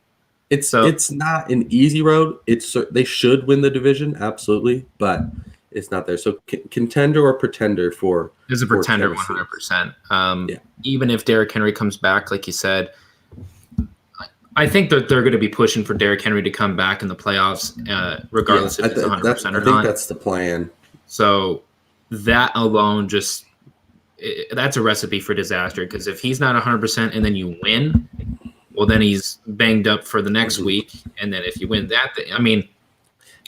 It's not an easy road. They should win the division, absolutely, but it's not there. So contender or pretender for is a pretender 100%. Even if Derrick Henry comes back, like you said, I think that they're going to be pushing for Derrick Henry to come back in the playoffs, regardless if it's 100% or not. I think that's the plan. So that alone that's a recipe for disaster, because if he's not 100% and then you win, well, then he's banged up for the next week. And then if you win that,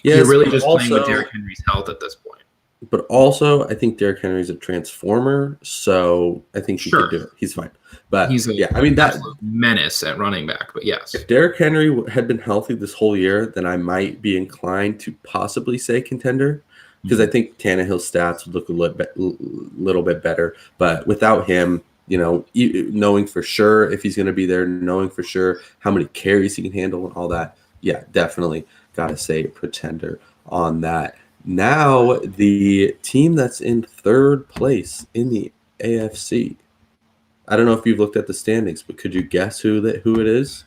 you're really just playing with Derrick Henry's health at this point. But also, I think Derrick Henry's a transformer, so I think he could do it. He's fine. But he's that menace at running back. But yes, if Derrick Henry had been healthy this whole year, then I might be inclined to possibly say contender, because I think Tannehill's stats would look a little bit better. But without him, knowing for sure if he's going to be there, knowing for sure how many carries he can handle and all that, definitely got to say pretender on that. Now, the team that's in third place in the AFC. I don't know if you've looked at the standings, but could you guess who it is?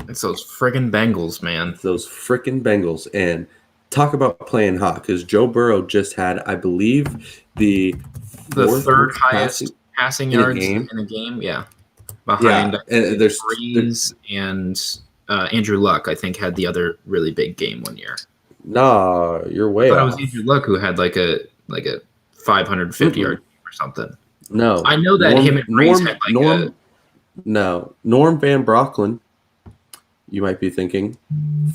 It's those friggin' Bengals, man. It's those frickin' Bengals. And talk about playing hot, because Joe Burrow just had, I believe, the third highest passing yards in a game. Yeah. Behind there's Breeze and Andrew Luck, I think, had the other really big game one year. Nah, you're way off. It was Andrew Luck who had like a 550 yard game or something. No, I know that him and Breeze had Norm Van Brocklin. You might be thinking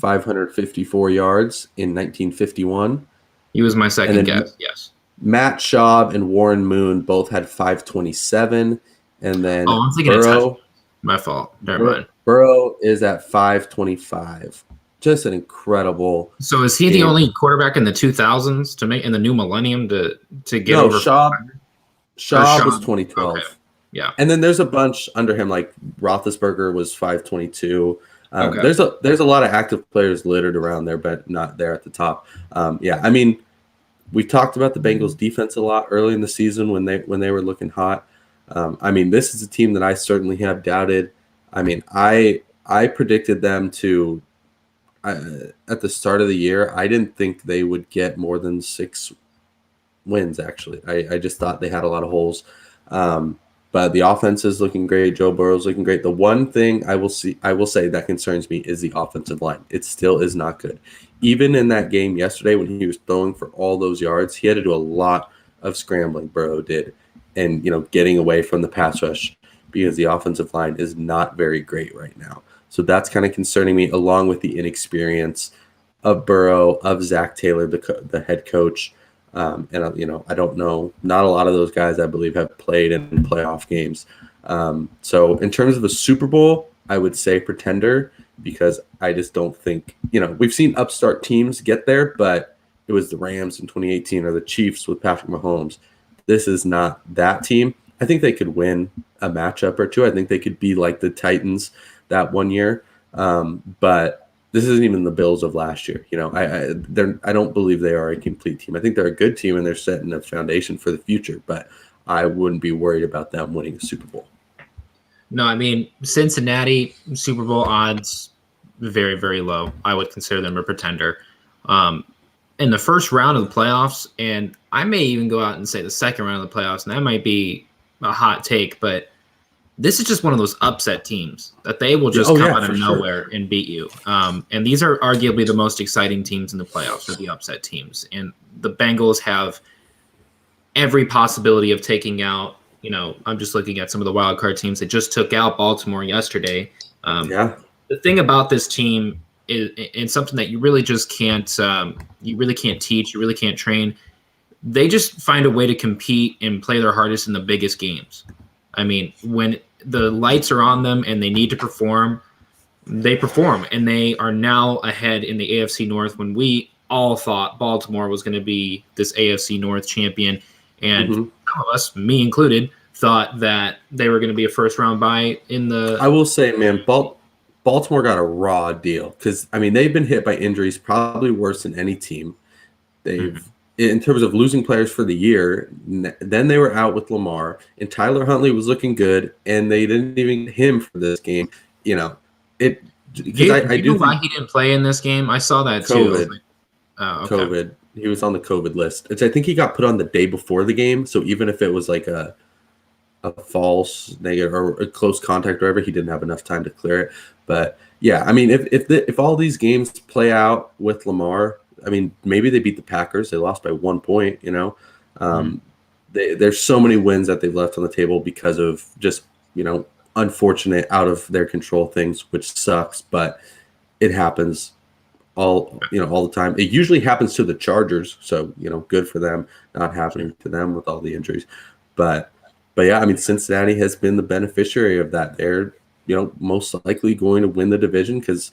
554 yards in 1951. He was my second guess. Yes. Matt Schaub and Warren Moon both had 527, and then I'm thinking Burrow. My fault. Never mind. Burrow is at 525. Just an incredible. So is he the only quarterback in the 2000s to make in the new millennium to get over? Schaub was 2012. Okay. Yeah. And then there's a bunch under him, like Roethlisberger was 522. Okay. There's a lot of active players littered around there, but not there at the top. Yeah, I mean, we talked about the Bengals defense a lot early in the season when they were looking hot. I mean, this is a team that I certainly have doubted. I mean, I predicted them to at the start of the year. I didn't think they would get more than 6 wins. Actually, I just thought they had a lot of holes. But the offense is looking great. Joe Burrow's looking great. The one thing I will say that concerns me is the offensive line. It still is not good. Even in that game yesterday when he was throwing for all those yards, he had to do a lot of scrambling, Burrow did, and getting away from the pass rush because the offensive line is not very great right now. So that's kind of concerning me, along with the inexperience of Burrow, of Zach Taylor, the head coach. And I don't know. Not a lot of those guys, I believe, have played in playoff games. So in terms of a Super Bowl, I would say pretender because I just don't think we've seen upstart teams get there, but it was the Rams in 2018 or the Chiefs with Patrick Mahomes. This is not that team. I think they could win a matchup or two. I think they could be like the Titans that one year, but this isn't even the Bills of last year. I don't believe they are a complete team. I think they're a good team and they're setting a foundation for the future, but I wouldn't be worried about them winning a Super Bowl. No, I mean, Cincinnati Super Bowl odds, very, very low. I would consider them a pretender. In the first round of the playoffs, and I may even go out and say the second round of the playoffs, and that might be a hot take, but this is just one of those upset teams that they will just come out of nowhere and beat you. And these are arguably the most exciting teams in the playoffs, are the upset teams. And the Bengals have every possibility of taking out, I'm just looking at some of the wild card teams that just took out Baltimore yesterday. The thing about this team is, and something that you really just can't, teach, you really can't train. They just find a way to compete and play their hardest in the biggest games. I mean, when the lights are on them and they need to perform, they perform. And they are now ahead in the AFC North when we all thought Baltimore was going to be this AFC North champion. And some of us, me included, thought that they were going to be a first-round bye in the... I will say, man, Baltimore got a raw deal because, I mean, they've been hit by injuries probably worse than any team. They've... In terms of losing players for the year, then they were out with Lamar, and Tyler Huntley was looking good, and they didn't even get him for this game. Do you know why he didn't play in this game? I saw that COVID. Too. Okay. COVID. He was on the COVID list. I think he got put on the day before the game, so even if it was like a false negative or a close contact or whatever, he didn't have enough time to clear it. But yeah, I mean, if all these games play out with Lamar, I mean, maybe they beat the Packers. They lost by 1 point, There's so many wins that they've left on the table because of just, unfortunate, out of their control things, which sucks, but it happens all the time. It usually happens to the Chargers, so, good for them, not happening to them with all the injuries. But yeah, I mean, Cincinnati has been the beneficiary of that. They're, most likely going to win the division because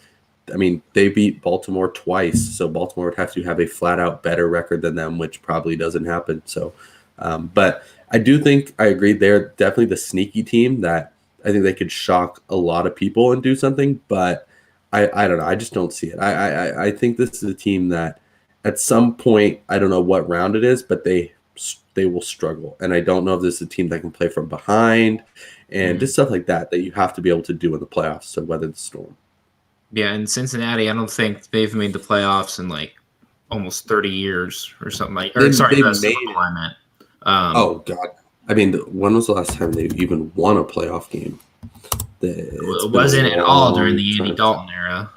I mean, they beat Baltimore twice, so Baltimore would have to have a flat-out better record than them, which probably doesn't happen. So, but I do think I agree they're definitely the sneaky team that I think they could shock a lot of people and do something. But I don't know. I just don't see it. I think this is a team that at some point, I don't know what round it is, but they will struggle. And I don't know if this is a team that can play from behind and just stuff like that you have to be able to do in the playoffs to weather the storm. Yeah, in Cincinnati, I don't think they've made the playoffs in like almost 30 years or something like. Or sorry, that's the Super Bowl I meant. Oh God! I mean, when was the last time they even won a playoff game? It wasn't at all during the Andy Dalton era.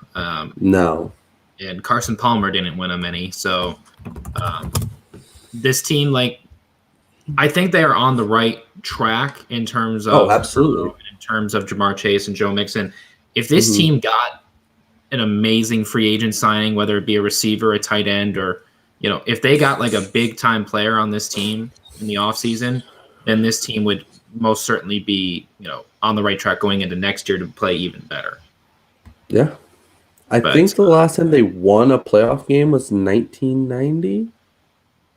No. And Carson Palmer didn't win them any. So this team, I think they are on the right track in terms of absolutely. In terms of Jamar Chase and Joe Mixon. If this team got an amazing free agent signing, whether it be a receiver, a tight end, or if they got like a big time player on this team in the offseason, then this team would most certainly be on the right track going into next year to play even better. Yeah. I think the last time they won a playoff game was 1990.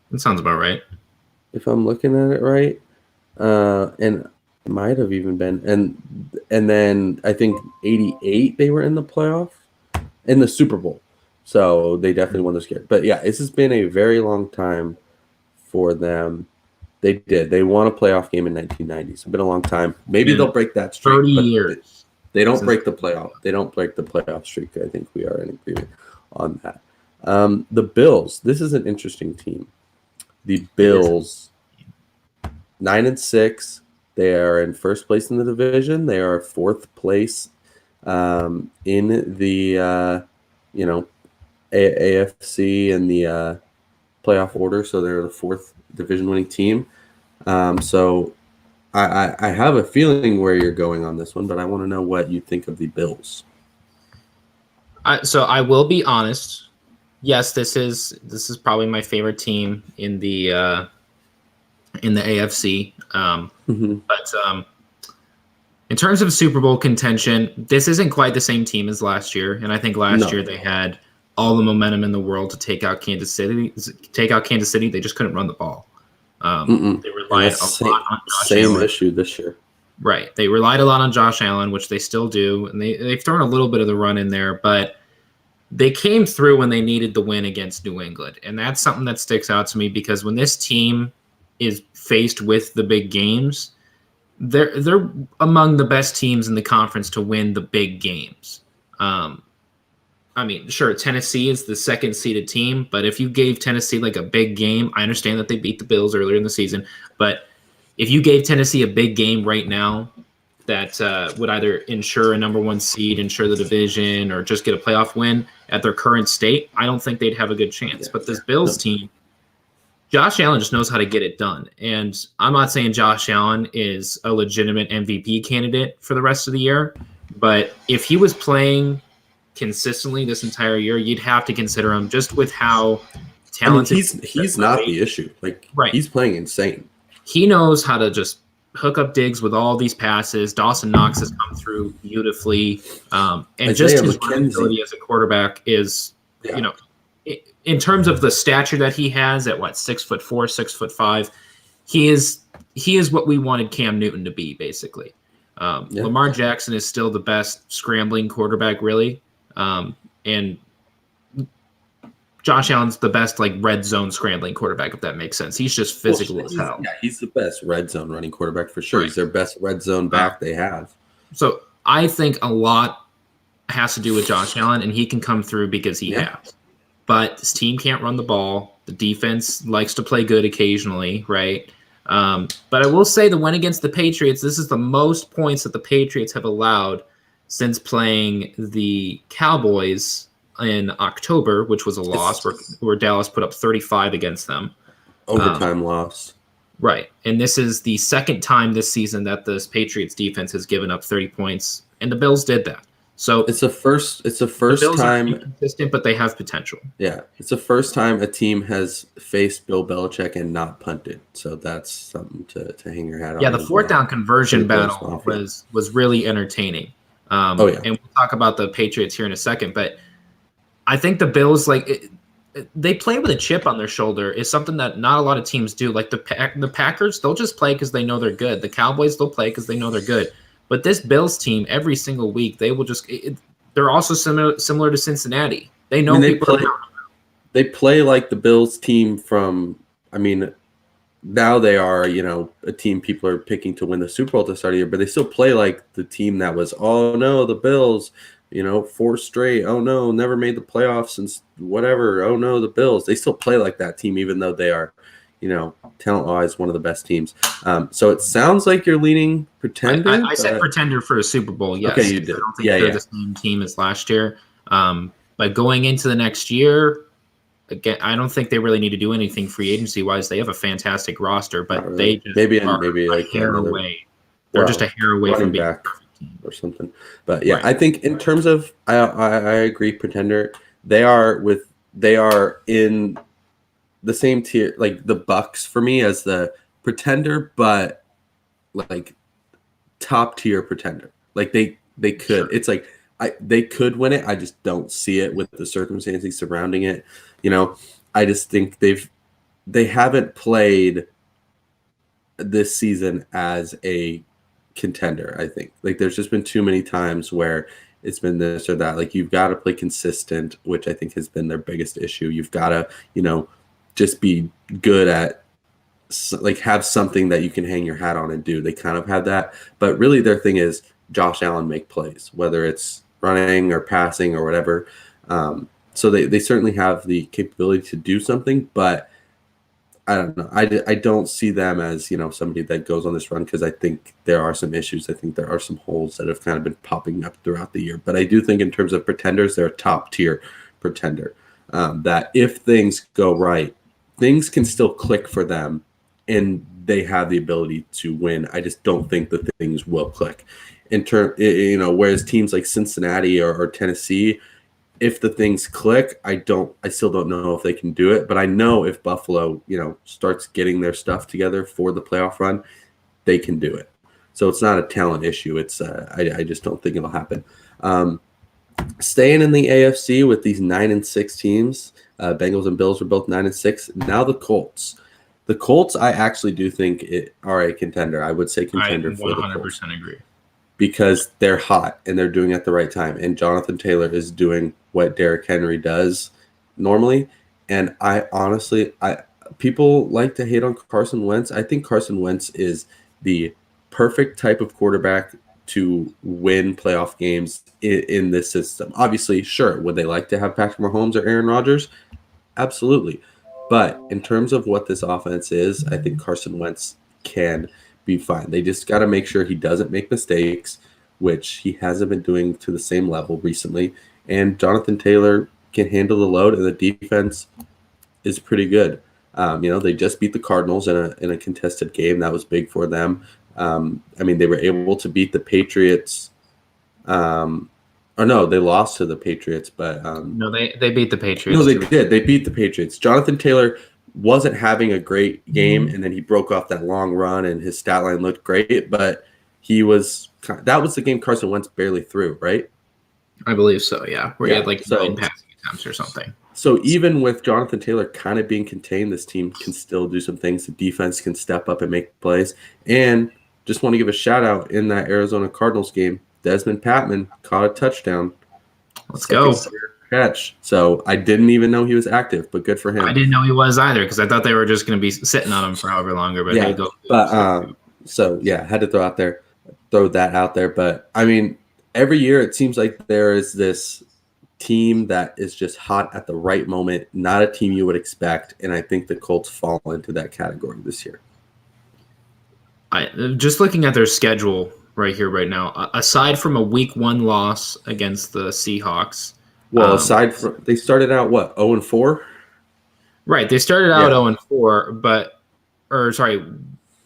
That sounds about right. If I'm looking at it right. And Might have even been, and then I think 88 they were in the playoff in the Super Bowl, so they definitely won this game. But yeah, this has been a very long time for them. They won a playoff game in 1990. So it's been a long time. Maybe they'll break that streak, 30 but years. they don't break the playoff. They don't break the playoff streak. I think we are in agreement on that. The Bills. This is an interesting team. The Bills, 9-6. They are in first place in the division. They are fourth place in the AFC and the playoff order. So they're the fourth division-winning team. So I have a feeling where you're going on this one, but I want to know what you think of the Bills. So I will be honest. Yes, this is probably my favorite team in the AFC. But in terms of Super Bowl contention, this isn't quite the same team as last year, and I think last year they had all the momentum in the world to take out Kansas City. They just couldn't run the ball. They relied a lot on Josh Allen. Same issue this year. Right. They relied a lot on Josh Allen, which they still do, and they've thrown a little bit of the run in there, but they came through when they needed the win against New England. And that's something that sticks out to me because when this team is faced with the big games, they're among the best teams in the conference to win the big games. I mean, sure, Tennessee is the second seeded team, but if you gave Tennessee like a big game, I understand that they beat the Bills earlier in the season, but if you gave Tennessee a big game right now that would either ensure a number one seed, ensure the division, or just get a playoff win at their current state, I don't think they'd have a good chance. But this Bills team, Josh Allen just knows how to get it done. And I'm not saying Josh Allen is a legitimate MVP candidate for the rest of the year, but if he was playing consistently this entire year, you'd have to consider him just with how talented. He's not the issue. He's playing insane. He knows how to just hook up Diggs with all these passes. Dawson Knox has come through beautifully, and Isaiah just his ability as a quarterback is, in terms of the stature that he has at 6'4", 6'5", he is what we wanted Cam Newton to be basically. Lamar Jackson is still the best scrambling quarterback, really, and Josh Allen's the best red zone scrambling quarterback, if that makes sense. He's just physical as hell. Yeah, he's the best red zone running quarterback for sure. Right. He's their best red zone back they have. So I think a lot has to do with Josh Allen, and he can come through because he has. But this team can't run the ball. The defense likes to play good occasionally, right? But I will say the win against the Patriots, this is the most points that the Patriots have allowed since playing the Cowboys in October, which was a loss where Dallas put up 35 against them. Overtime loss. Right. And this is the second time this season that this Patriots defense has given up 30 points, and the Bills did that. So it's the first time consistent, but they have potential. Yeah. It's the first time a team has faced Bill Belichick and not punted. So that's something to hang your hat on. Yeah, the fourth down conversion battle was really entertaining. And we'll talk about the Patriots here in a second, but I think the Bills, they play with a chip on their shoulder is something that not a lot of teams do. Like the Packers, they'll just play because they know they're good. The Cowboys, they'll play because they know they're good. But this Bills team, every single week, they will just they're also similar to Cincinnati. They know they play like the Bills team from, now they are, a team people are picking to win the Super Bowl at the start of the year, but they still play like the team that was, oh no, the Bills, 4 straight. Oh no, never made the playoffs since whatever. Oh no, the Bills. They still play like that team, even though they are, talent-wise, one of the best teams. So it sounds like you're leaning Pretender. I said Pretender for a Super Bowl. Yes. Okay, you did. I don't think they're the same team as last year. But going into the next year, again, I don't think they really need to do anything free agency-wise. They have a fantastic roster, but they just maybe a hair away. They're just a hair away from being back or something. But yeah, right. I think in terms of I agree, Pretender, they are in the same tier, like the Bucs for me as the Pretender, but like top tier Pretender. Like they could. Sure. It's like they could win it. I just don't see it with the circumstances surrounding it. I just think they haven't played this season as a contender, I think. Like, there's just been too many times where it's been this or that. Like, you've got to play consistent, which I think has been their biggest issue. You've got to, just be good at, like, have something that you can hang your hat on and do. They kind of have that. But really their thing is Josh Allen make plays, whether it's running or passing or whatever. So they certainly have the capability to do something, but I don't know. I don't see them as, somebody that goes on this run because I think there are some issues. I think there are some holes that have kind of been popping up throughout the year. But I do think in terms of pretenders, they're a top-tier pretender. That if things go right, things can still click for them, and they have the ability to win. I just don't think the things will click. Whereas teams like Cincinnati or Tennessee, if the things click, I still don't know if they can do it. But I know if Buffalo, starts getting their stuff together for the playoff run, they can do it. So it's not a talent issue. It's I just don't think it'll happen. Staying in the AFC with these 9-6 teams, Bengals and Bills are both 9-6. Now the Colts. The Colts, I actually do think are a contender. I would say contender for the Colts. I 100% agree. Because they're hot and they're doing it at the right time. And Jonathan Taylor is doing what Derrick Henry does normally. And people like to hate on Carson Wentz. I think Carson Wentz is the perfect type of quarterback to win playoff games in this system. Obviously, sure, would they like to have Patrick Mahomes or Aaron Rodgers? Absolutely. But in terms of what this offense is, I think Carson Wentz can be fine. They just got to make sure he doesn't make mistakes, which he hasn't been doing to the same level recently. And Jonathan Taylor can handle the load, and the defense is pretty good. They just beat the Cardinals in a contested game. That was big for them. They were able to beat the Patriots. They lost to the Patriots, but no, they beat the Patriots. No, they did. They beat the Patriots. Jonathan Taylor wasn't having a great game, and then he broke off that long run, and his stat line looked great, but that was the game Carson Wentz barely threw, right? I believe so, yeah. Where he had 9 passing attempts or something. So even with Jonathan Taylor kind of being contained, this team can still do some things. The defense can step up and make plays. And just want to give a shout out in that Arizona Cardinals game, Desmond Patman caught a touchdown. Let's go. Catch. So I didn't even know he was active, but good for him. I didn't know he was either because I thought they were just going to be sitting on him for however longer. But yeah, had to throw that out there. But every year it seems like there is this team that is just hot at the right moment, not a team you would expect, and I think the Colts fall into that category this year. Just looking at their schedule right here, right now, aside from a Week 1 loss against the Seahawks. Well, aside from they started out 0-4. Right, they started out 0-4,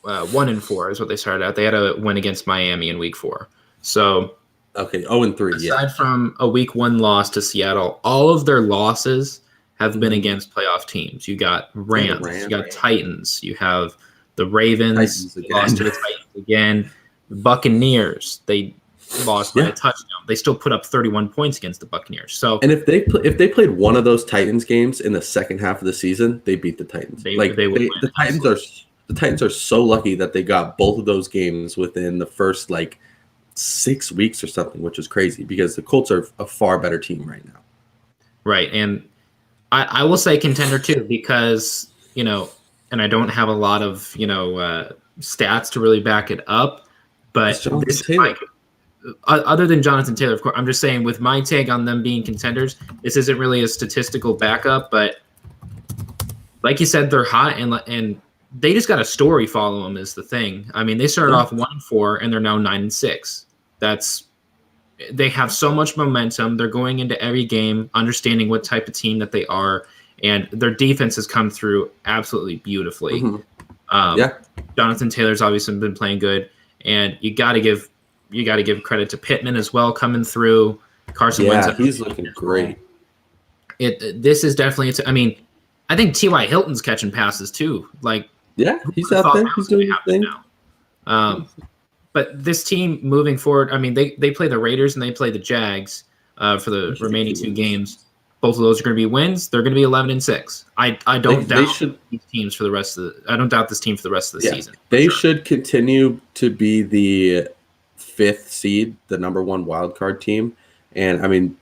1-4 is what they started out. They had a win against Miami in Week 4. So, okay, 0-3. Aside from a Week 1 loss to Seattle, all of their losses have been against playoff teams. You got Rams, you got Titans, you have the Ravens, lost to the Titans again. The Buccaneers, they lost by a touchdown. They still put up 31 points against the Buccaneers. So, and if they played one of those Titans games in the second half of the season, they beat the Titans. The Titans are so lucky that they got both of those games within the first 6 weeks or something, which is crazy because the Colts are a far better team right now. Right, and I will say contender too because and I don't have a lot of stats to really back it up, but this other than Jonathan Taylor, of course, I'm just saying with my take on them being contenders, this isn't really a statistical backup, but like you said, they're hot and they just got a story follow them is the thing. They started off 1-4 and they're now 9-6. They have so much momentum. They're going into every game, understanding what type of team that they are, and their defense has come through absolutely beautifully. Jonathan Taylor's obviously been playing good, and you got to give credit to Pittman as well coming through. Carson Wentz, he's looking great. This is definitely. I think T.Y. Hilton's catching passes too. He's out there. He's doing his thing. Now. But this team moving forward, they play the Raiders and they play the Jags for the remaining 2 games. Both of those are going to be wins. They're going to be 11-6. I don't doubt these teams for the rest of the. I don't doubt this team for the rest of the season. They should continue to be the 5th seed, the number 1 wild card team. And I mean,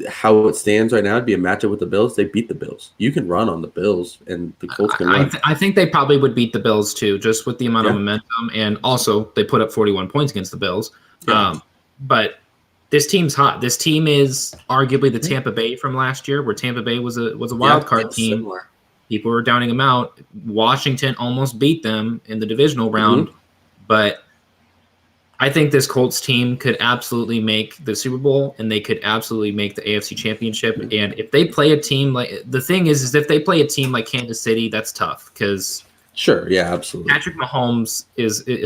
how it stands right now, it'd be a matchup with the Bills. They beat the Bills. You can run on the Bills, and the Colts can run. I think they probably would beat the Bills too, just with the amount of momentum, and also they put up 41 points against the Bills. Yeah. But this team's hot. This team is arguably the Tampa Bay from last year, where Tampa Bay was a wild card team. Similar. People were downing them out. Washington almost beat them in the divisional round, but I think this Colts team could absolutely make the Super Bowl, and they could absolutely make the AFC Championship. And if they play a team like – the thing is if they play a team like Kansas City, that's tough because – Sure, yeah, absolutely. Patrick Mahomes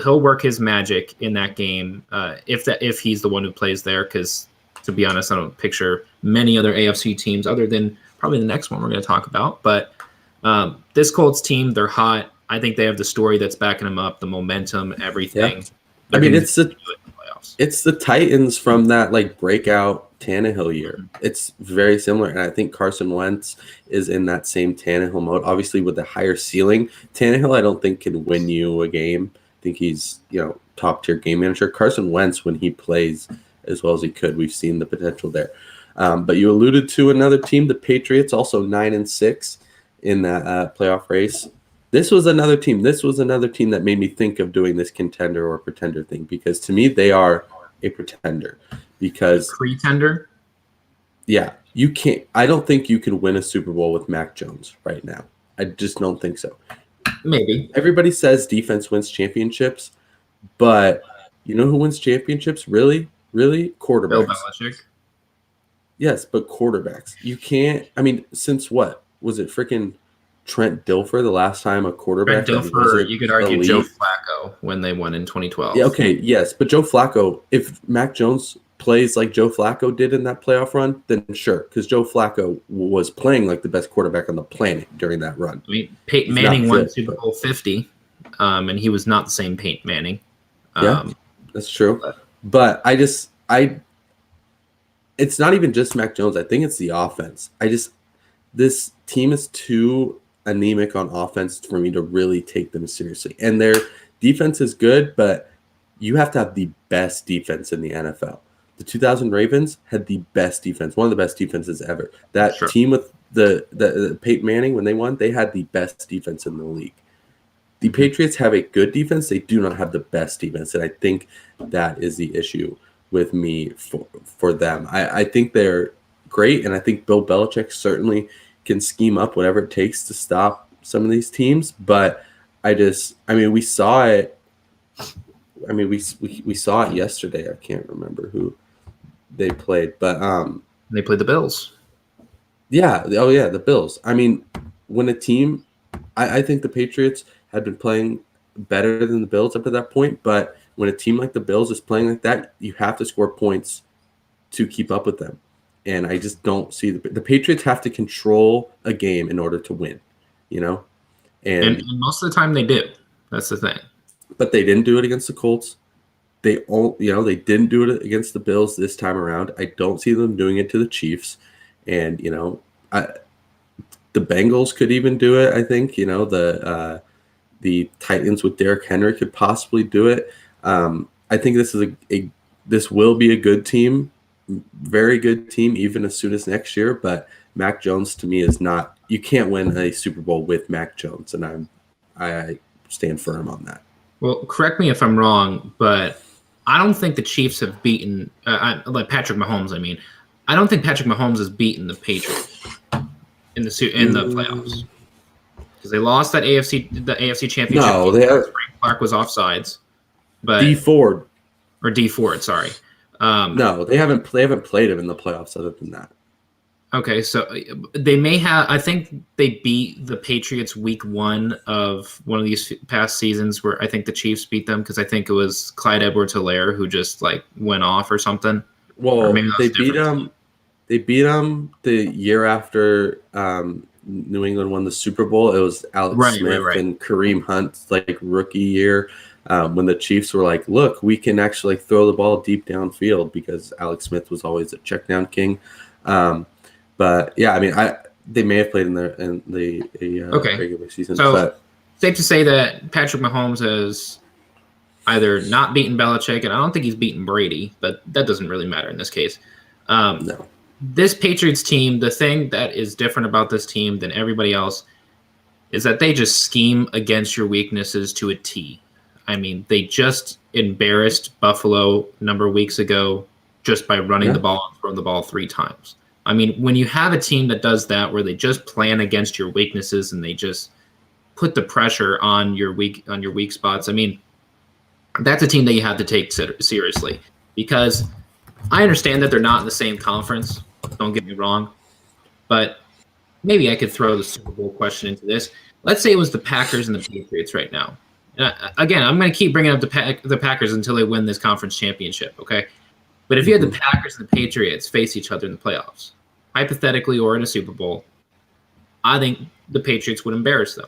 he'll work his magic in that game if he's the one who plays there, because to be honest, I don't picture many other AFC teams other than probably the next one we're going to talk about. But this Colts team, they're hot. I think they have the story that's backing them up, the momentum, everything. Yeah. I mean, it's the Titans from that like breakout Tannehill year. It's very similar, and I think Carson Wentz is in that same Tannehill mode. Obviously, with the higher ceiling, Tannehill I don't think can win you a game. I think he's top tier game manager. Carson Wentz, when he plays as well as he could, we've seen the potential there. But you alluded to another team, the Patriots, also 9-6 in that playoff race. This was another team. This was another team that made me think of doing this contender or pretender thing, because to me they are a pretender. Because pretender? Yeah, you can't. I don't think you can win a Super Bowl with Mac Jones right now. I just don't think so. Maybe. Everybody says defense wins championships, but you know who wins championships? Really? Quarterbacks. Bill Belichick. Yes, but quarterbacks. You can't. I mean, since what? Was it freaking Trent Dilfer the last time a quarterback? Trent Dilfer, you could argue elite? Joe Flacco when they won in 2012. Yeah, okay, yes. But Joe Flacco, if Mac Jones plays like Joe Flacco did in that playoff run, then sure, because Joe Flacco was playing like the best quarterback on the planet during that run. I mean, Peyton Manning won Super Bowl 50, and he was not the same Peyton Manning. Yeah, that's true. But it's not even just Mac Jones. I think it's the offense. This team is too anemic on offense for me to really take them seriously. And their defense is good, but you have to have the best defense in the NFL. The 2000 Ravens had the best defense, one of the best defenses ever. That team with the Peyton Manning, when they won, they had the best defense in the league. The Patriots have a good defense. They do not have the best defense, and I think that is the issue with me for them. I think they're great, and I think Bill Belichick certainly can scheme up whatever it takes to stop some of these teams. But we saw it. I mean, we saw it yesterday. I can't remember who they played, but they played the Bills. Yeah. Oh, yeah, the Bills. I mean, when a team, I think the Patriots had been playing better than the Bills up to that point, but when a team like the Bills is playing like that, you have to score points to keep up with them. And I just don't see the Patriots have to control a game in order to win, And most of the time they do. That's the thing. But they didn't do it against the Colts. They didn't do it against the Bills this time around. I don't see them doing it to the Chiefs. And, the Bengals could even do it, I think. The Titans with Derrick Henry could possibly do it. I think this will be a good team, very good team, even as soon as next year. But Mac Jones, to me, is not. You can't win a Super Bowl with Mac Jones, and I stand firm on that. Well, correct me if I'm wrong, but I don't think the Chiefs have beaten like Patrick Mahomes. I mean, I don't think Patrick Mahomes has beaten the Patriots in the playoffs, because they lost the AFC Championship. No, Frank Clark was offsides, but D Ford, sorry. No, they haven't played him in the playoffs other than that. Okay, so they may have. I think they beat the Patriots week 1 of one of these past seasons, where I think the Chiefs beat them, because I think it was Clyde Edwards-Helaire who just like went off or something. Well, they beat them. They beat them the year after New England won the Super Bowl. It was Alex Smith and Kareem Hunt's like rookie year, when the Chiefs were like, "Look, we can actually throw the ball deep downfield," because Alex Smith was always a check down king. But yeah, I mean, they may have played in the regular season. So but safe to say that Patrick Mahomes has either not beaten Belichick, and I don't think he's beaten Brady, but that doesn't really matter in this case. No. This Patriots team, the thing that is different about this team than everybody else is that they just scheme against your weaknesses to a T. I mean, they just embarrassed Buffalo a number of weeks ago just by running the ball and throwing the ball 3 times. I mean, when you have a team that does that, where they just plan against your weaknesses and they just put the pressure on your weak spots, I mean, that's a team that you have to take seriously, because I understand that they're not in the same conference. Don't get me wrong, but maybe I could throw the Super Bowl question into this. Let's say it was the Packers and the Patriots right now. Again, I'm going to keep bringing up the Packers until they win this conference championship, okay? But if you had the Packers and the Patriots face each other in the playoffs, hypothetically or in a Super Bowl, I think the Patriots would embarrass them,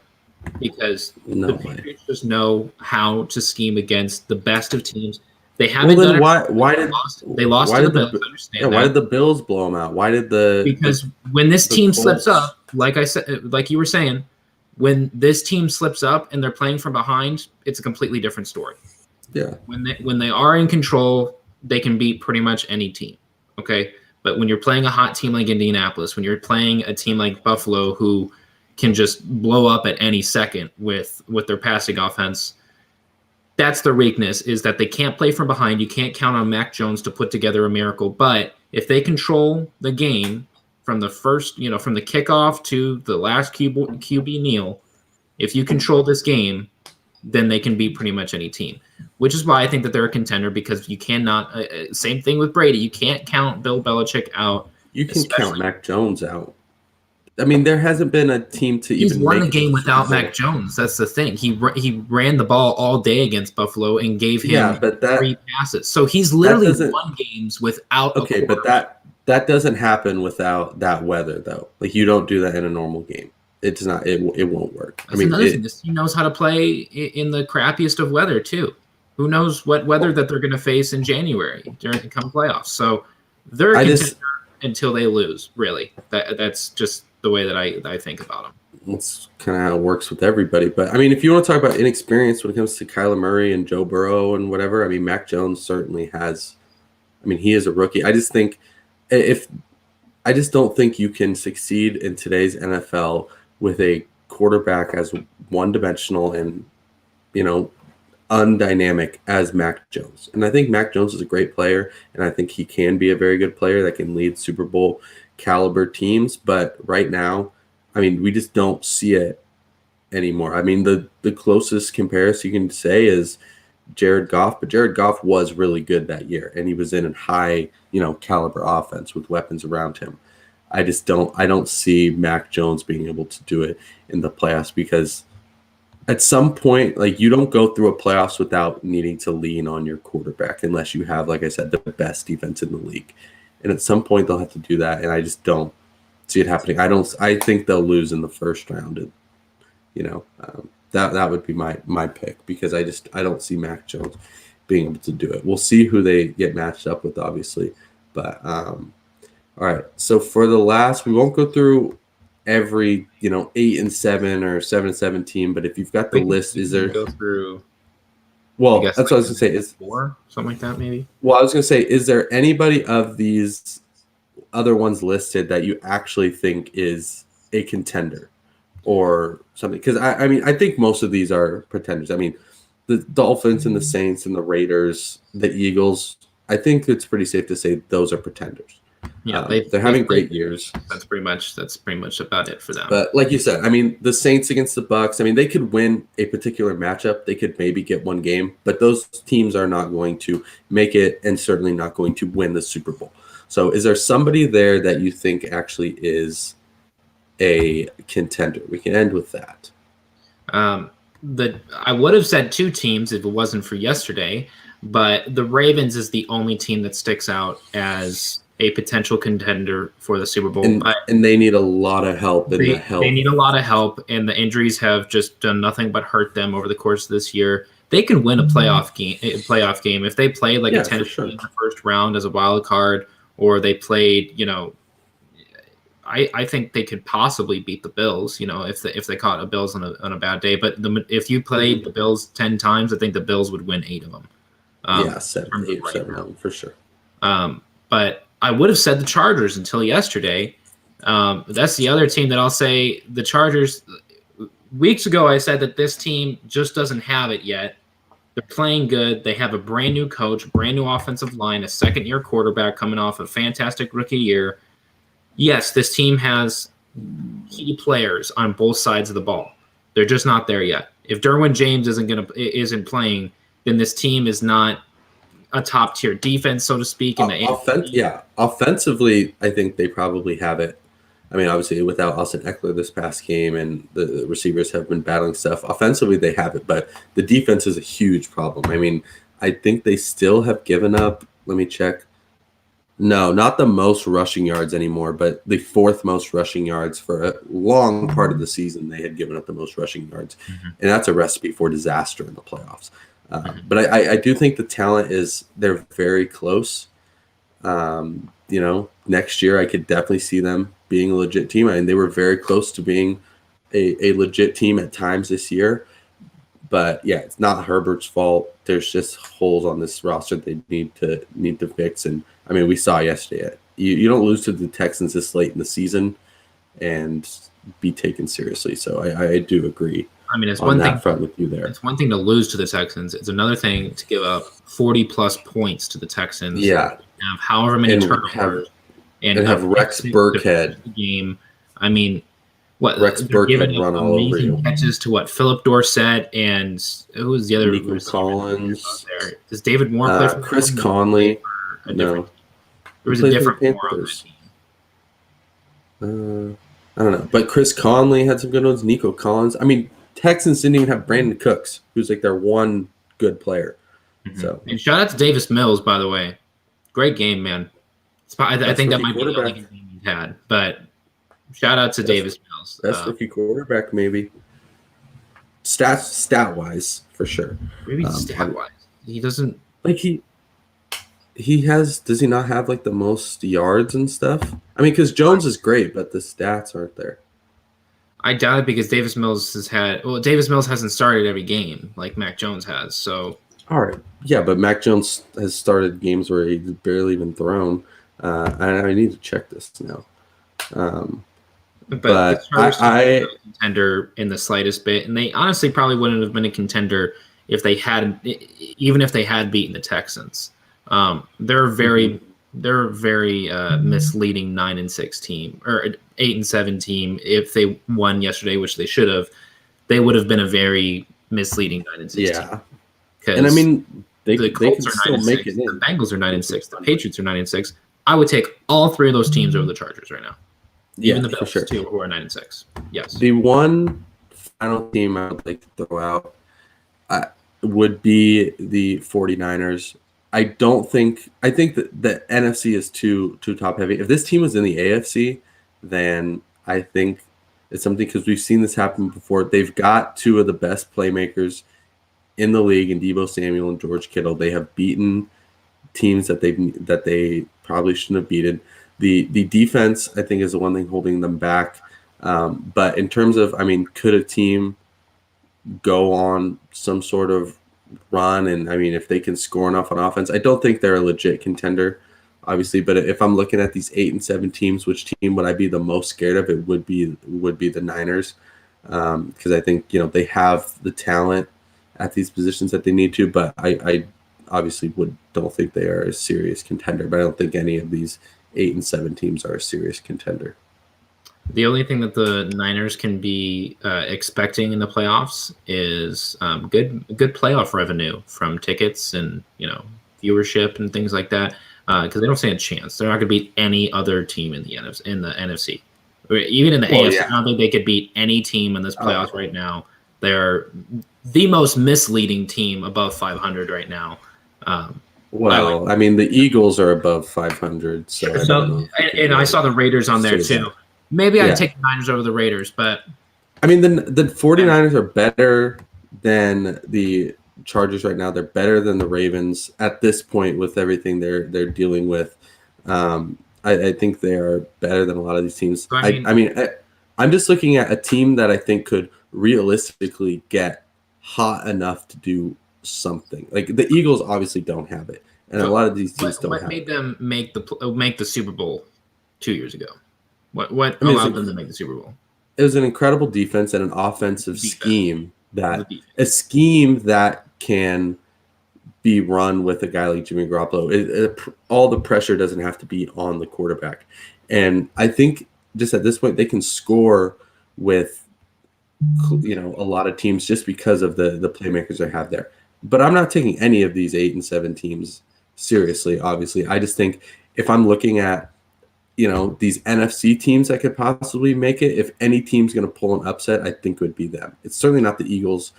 because the Patriots just know how to scheme against the best of teams. They haven't done it. Why did they lost to the Bills? I understand that. Why did the Bills blow them out? Why did because when this team slips up, like I said, like you were saying, when this team slips up and they're playing from behind, it's a completely different story. Yeah. When they are in control, they can beat pretty much any team. Okay. But when you're playing a hot team like Indianapolis, when you're playing a team like Buffalo, who can just blow up at any second with their passing offense, that's their weakness, is that they can't play from behind. You can't count on Mac Jones to put together a miracle. But if they control the game from the first, from the kickoff to the last QB kneel, if you control this game, then they can beat pretty much any team, which is why I think that they're a contender, because you cannot, same thing with Brady, you can't count Bill Belichick out. You can count Mac Jones out. I mean, there hasn't been a team to even. He's won the game without Mac Jones. That's the thing. He ran the ball all day against Buffalo and gave him 3 passes. So he's literally won games without. Okay, but that doesn't happen without that weather, though. Like, you don't do that in a normal game. It's not. It won't work. That's another thing. This team knows how to play in the crappiest of weather too. Who knows what weather that they're going to face in January come playoffs? So they're a contender until they lose. Really, that's just the way that I think about them. That's kind of how it works with everybody. But, I mean, if you want to talk about inexperience when it comes to Kyler Murray and Joe Burrow and whatever, I mean, Mac Jones certainly has – I mean, he is a rookie. I just don't think you can succeed in today's NFL with a quarterback as one-dimensional and, undynamic as Mac Jones. And I think Mac Jones is a great player, and I think he can be a very good player that can lead Super Bowl caliber teams. But right now, I mean, we just don't see it anymore. I mean, the closest comparison you can say is Jared Goff, but Jared Goff was really good that year, and he was in a high, caliber offense with weapons around him. I don't see Mac Jones being able to do it in the playoffs, because at some point, like, you don't go through a playoffs without needing to lean on your quarterback unless you have, like I said, the best defense in the league. And at some point they'll have to do that, and I just don't see it happening. I think they'll lose in the first round, and that would be my pick, because I don't see Mac Jones being able to do it. We'll see who they get matched up with, obviously, but all right. So for the last, we won't go through every 8-7 or 7-7 team, but if you've got the list, is there go through? Well, that's what I was gonna say. Is 4, something like that, maybe. Well, I was gonna say, is there anybody of these other ones listed that you actually think is a contender or something? Because I mean, I think most of these are pretenders. I mean, the Dolphins and the Saints and the Raiders, the Eagles. I think it's pretty safe to say those are pretenders. Yeah, they're having great years. That's pretty much about it for them. But like you said, I mean, the Saints against the Bucs, I mean, they could win a particular matchup. They could maybe get one game, but those teams are not going to make it, and certainly not going to win the Super Bowl. So is there somebody there that you think actually is a contender? We can end with that. I would have said 2 teams if it wasn't for yesterday, but the Ravens is the only team that sticks out as a potential contender for the Super Bowl. And they need a lot of help. They need a lot of help, and the injuries have just done nothing but hurt them over the course of this year. They can win a playoff game if they play like a Tennessee in the first round as a wild card, or they played, I think they could possibly beat the Bills, if they caught a Bills on a bad day. But if you played the Bills 10 times, I think the Bills would win 8 of them. Yeah, 8 or 7 of them for sure. But I would have said the Chargers until yesterday. That's the other team that I'll say. The Chargers, weeks ago, I said that this team just doesn't have it yet. They're playing good. They have a brand new coach, brand new offensive line, a second-year quarterback coming off a fantastic rookie year. Yes, this team has key players on both sides of the ball. They're just not there yet. If Derwin James isn't playing, then this team is not a top-tier defense, so to speak. Offensively, I think they probably have it. I mean, obviously, without Austin Eckler this past game, and the receivers have been battling stuff. Offensively, they have it, but the defense is a huge problem. I mean, I think they still have given up. Let me check. No, not the most rushing yards anymore, but the 4th most rushing yards for a long part of the season. They had given up the most rushing yards, and that's a recipe for disaster in the playoffs. But I do think the talent they're very close. Next year I could definitely see them being a legit team. I mean, they were very close to being a legit team at times this year. But yeah, it's not Herbert's fault. There's just holes on this roster they need to fix. And I mean, we saw yesterday. You don't lose to the Texans this late in the season and be taken seriously. So I do agree. I mean, it's on one that thing front with you there. It's one thing to lose to the Texans. It's another thing to give up 40-plus points to the Texans. Yeah. Have however many turnovers. And have Rex Burkhead. Game. I mean, Rex Burkhead run all over you. Catches to Philip Dorsett and who was the other? Nico Collins. There. Does David Moore play for Chris Conley? No. There was a different Moore on that team. I don't know. But Chris Conley had some good ones. Nico Collins. I mean, Texans didn't even have Brandon Cooks, who's like their one good player. So, and shout out to Davis Mills, by the way. Great game, man. I think that might be the only game he's had. But shout out to Davis Mills. Best rookie quarterback, maybe. Stat wise, for sure. Maybe stat wise, he doesn't He has. Does he not have the most yards and stuff? I mean, because Jones is great, but the stats aren't there. I doubt it because Davis Mills hasn't started every game like Mac Jones has. So all right, yeah, but Mac Jones has started games where he's barely even thrown. I need to check this now. But I contender in the slightest bit, and they honestly probably wouldn't have been a contender if they had, even if they had beaten the Texans. They're very misleading 9-6 team or 8-7 team. If they won yesterday, which they should have, they would have been a very misleading 9-6 team. And I mean, the Colts can are still 9-6, make it in. the Bengals are 9-6, the Patriots are 9-6. I would take all 3 of those teams over the Chargers right now. Even the Bills too, who are 9-6. Yes. The one final team I would like to throw out would be the 49ers. I think that the NFC is too top heavy. If this team was in the AFC, then I think it's something, because we've seen this happen before. They've got 2 of the best playmakers in the league in Deebo Samuel and George Kittle. They have beaten teams that they probably shouldn't have beaten. The defense, I think, is the one thing holding them back. But in terms of, I mean, could a team go on some sort of run? And I mean, if they can score enough on offense, I don't think they're a legit contender, obviously. But if I'm looking at these 8-7 teams, which team would I be the most scared of? It would be the Niners, because I think they have the talent at these positions that they need to. But I obviously don't think they are a serious contender. But I don't think any of these 8-7 teams are a serious contender. The only thing that the Niners can be expecting in the playoffs is good playoff revenue from tickets and viewership and things like that, because they don't stand a chance. They're not going to beat any other team in the NFC, or even in the AFC. Yeah. I don't think they could beat any team in this playoffs right now. They're the most misleading team above 500 right now. I mean, the Eagles are above 500, so I don't know. And I saw the Raiders on there too. Maybe I'd take the Niners over the Raiders, but I mean, the 49ers are better than the Chargers right now. They're better than the Ravens at this point with everything they're dealing with. I think they are better than a lot of these teams. So, I'm just looking at a team that I think could realistically get hot enough to do something. Like the Eagles obviously don't have it, and a lot of these teams don't have it. What made them make the Super Bowl 2 years ago? What allowed them to make the Super Bowl? It was an incredible defense and an offensive scheme that can be run with a guy like Jimmy Garoppolo. All the pressure doesn't have to be on the quarterback. And I think just at this point, they can score with, a lot of teams just because of the playmakers they have there. But I'm not taking any of these 8-7 teams seriously, obviously. I just think if I'm looking at, these NFC teams that could possibly make it, if any team's going to pull an upset, I think it would be them. It's certainly not the Eagles,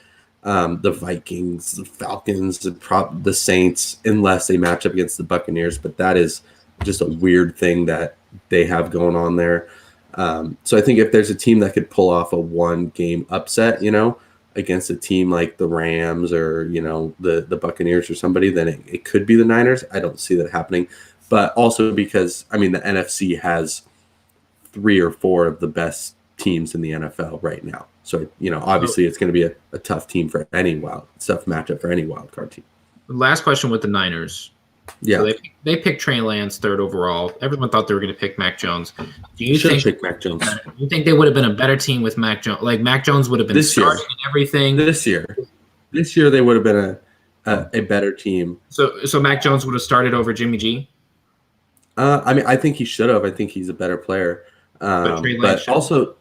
the Vikings, the Falcons, the Saints, unless they match up against the Buccaneers. But that is just a weird thing that they have going on there. So I think if there's a team that could pull off a one-game upset, against a team like the Rams or, the Buccaneers or somebody, then it could be the Niners. I don't see that happening. But also because, the NFC has 3 or 4 of the best teams in the NFL right now. So, obviously it's going to be a tough team for tough matchup for any wild card team. Last question with the Niners. Yeah. So they picked Trey Lance 3rd overall. Everyone thought they were going to pick Mac Jones. Do you think Mac Jones? You think they would have been a better team with Mac Jones? Like Mac Jones would have been starting and everything. This year they would have been a better team. So Mac Jones would have started over Jimmy G? I think he should have. I think he's a better player. But also,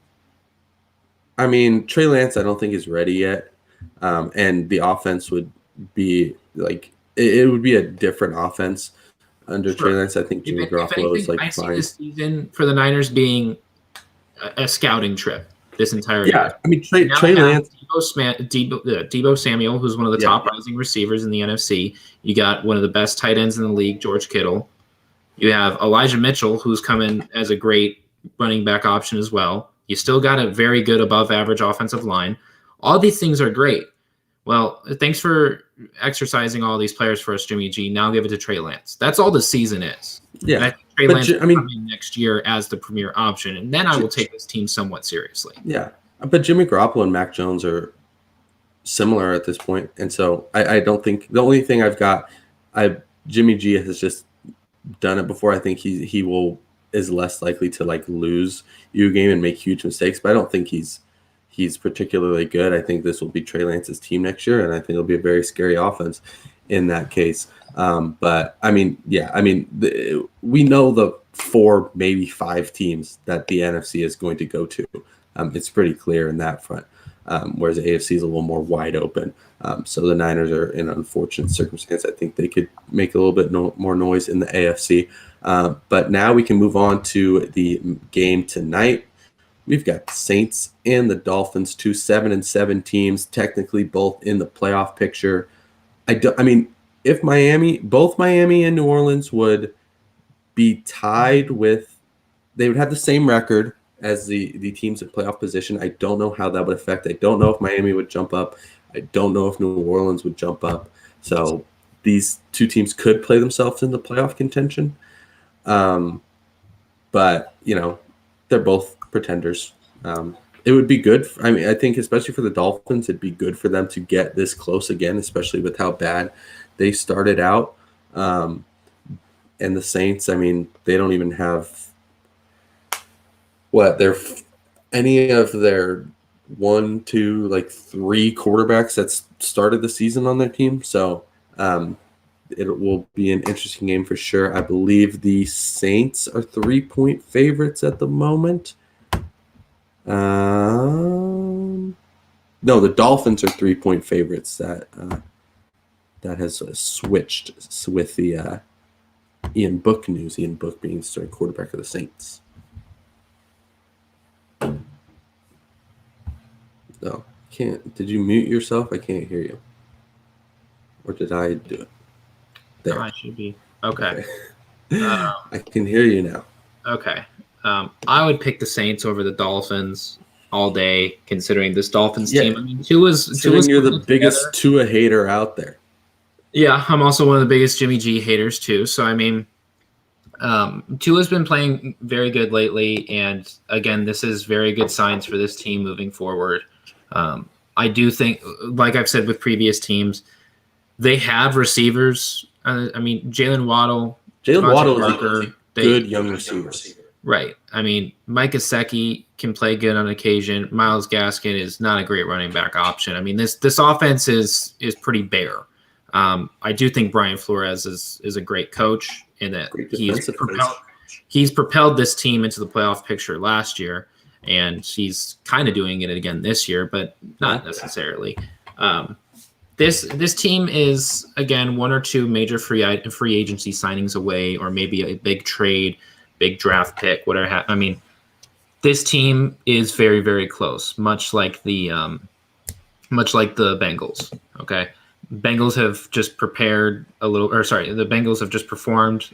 Trey Lance, I don't think is ready yet. And the offense would be like it would be a different offense under Trey Lance. I think Jimmy Garoppolo is I see this season for the Niners being a scouting trip this entire year. Trey Lance, Deebo Samuel, who's one of the top rising receivers in the NFC. You got one of the best tight ends in the league, George Kittle. You have Elijah Mitchell, who's come in as a great running back option as well. You still got a very good above-average offensive line. All these things are great. Well, thanks for exercising all these players for us, Jimmy G. Now give it to Trey Lance. That's all the season is. Yeah. And I think Trey Lance will come in next year as the premier option, and then I will take this team somewhat seriously. Yeah. But Jimmy Garoppolo and Mac Jones are similar at this point. And so I don't think – the only thing I've got Jimmy G has just – done it before. I think he is less likely to lose you a game and make huge mistakes, but I don't think he's particularly good. I think this will be Trey Lance's team next year, and I think it'll be a very scary offense in that case. But we know the 4, maybe 5 teams that the NFC is going to go to. It's pretty clear in that front. Whereas the AFC is a little more wide open. So the Niners are in an unfortunate circumstance. I think they could make a little bit more noise in the AFC. But now we can move on to the game tonight. We've got the Saints and the Dolphins, 2 7-7 teams, technically both in the playoff picture. If both Miami and New Orleans would be tied with, they would have the same record as the teams in playoff position. I don't know how that would affect. I don't know if Miami would jump up. I don't know if New Orleans would jump up. So these two teams could play themselves in the playoff contention. But, they're both pretenders. It would be good. I think especially for the Dolphins, it'd be good for them to get this close again, especially with how bad they started out. And the Saints, they don't even have any of their 1, 2, 3 quarterbacks that started the season on their team. So it will be an interesting game for sure. I believe the Saints are 3-point favorites at the moment. No, the Dolphins are 3-point favorites. That has switched with the Ian Book news. Ian Book being starting quarterback of the Saints. No, can't. Did you mute yourself? I can't hear you. Or did I do it? There. I should be. Okay. I can hear you now. Okay. I would pick the Saints over the Dolphins all day, considering this Dolphins team. Tua's you're the biggest Tua hater out there. Yeah, I'm also one of the biggest Jimmy G haters too. So Tua's been playing very good lately, and again, this is very good signs for this team moving forward. I do think, like I've said with previous teams, they have receivers. I mean, Jalen Waddle is Parker, a good young receiver. Right. I mean, Mike Gesicki can play good on occasion. Myles Gaskin is not a great running back option. I mean, this offense is pretty bare. I do think Brian Flores is a great coach in that he's propelled this team into the playoff picture last year, and he's kind of doing it again this year, but not necessarily. This team is, again, one or two major free agency signings away, or maybe a big trade, big draft pick, whatever. I mean, this team is very, very close, much like the Bengals. Okay, Bengals have just the Bengals have just performed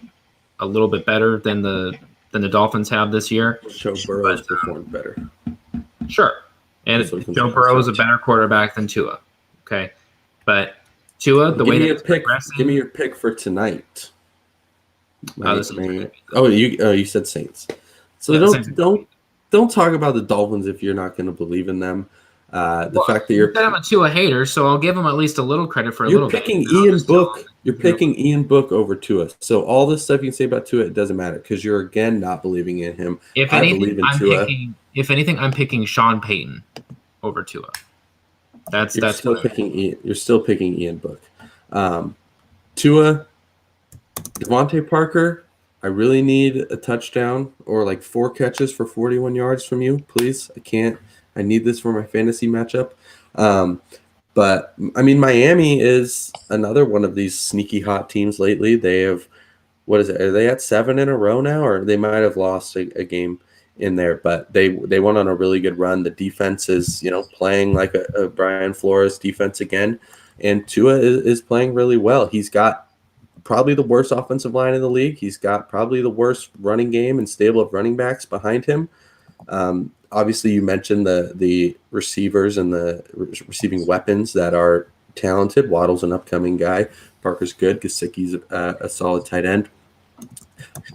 a little bit better than the Dolphins have this year. Joe Burrow has performed better. Sure, and Joe Burrow is a better quarterback than Tua. Okay, but Tua, give me your pick for tonight. You said Saints. So don't talk about the Dolphins if you're not going to believe in them. The fact that you're I'm a Tua hater, so I'll give him at least a little credit for a little bit. You're picking Ian Book over Tua. So all this stuff you can say about Tua, it doesn't matter because you're again not believing in him. If anything, I'm picking Sean Payton over Tua. You're still picking Ian Book. Tua, Devontae Parker, I really need a touchdown or like 4 catches for 41 yards from you, please. I need this for my fantasy matchup. But I mean, Miami is another one of these sneaky hot teams lately. They have, what is it? Are they at 7 in a row now, or they might have lost a game in there? But they went on a really good run. The defense is playing like a Brian Flores defense again, and Tua is playing really well. He's got probably the worst offensive line in the league. He's got probably the worst running game and stable of running backs behind him. Obviously, you mentioned the receivers and the receiving weapons that are talented. Waddle's an upcoming guy. Parker's good. Gesicki's a solid tight end.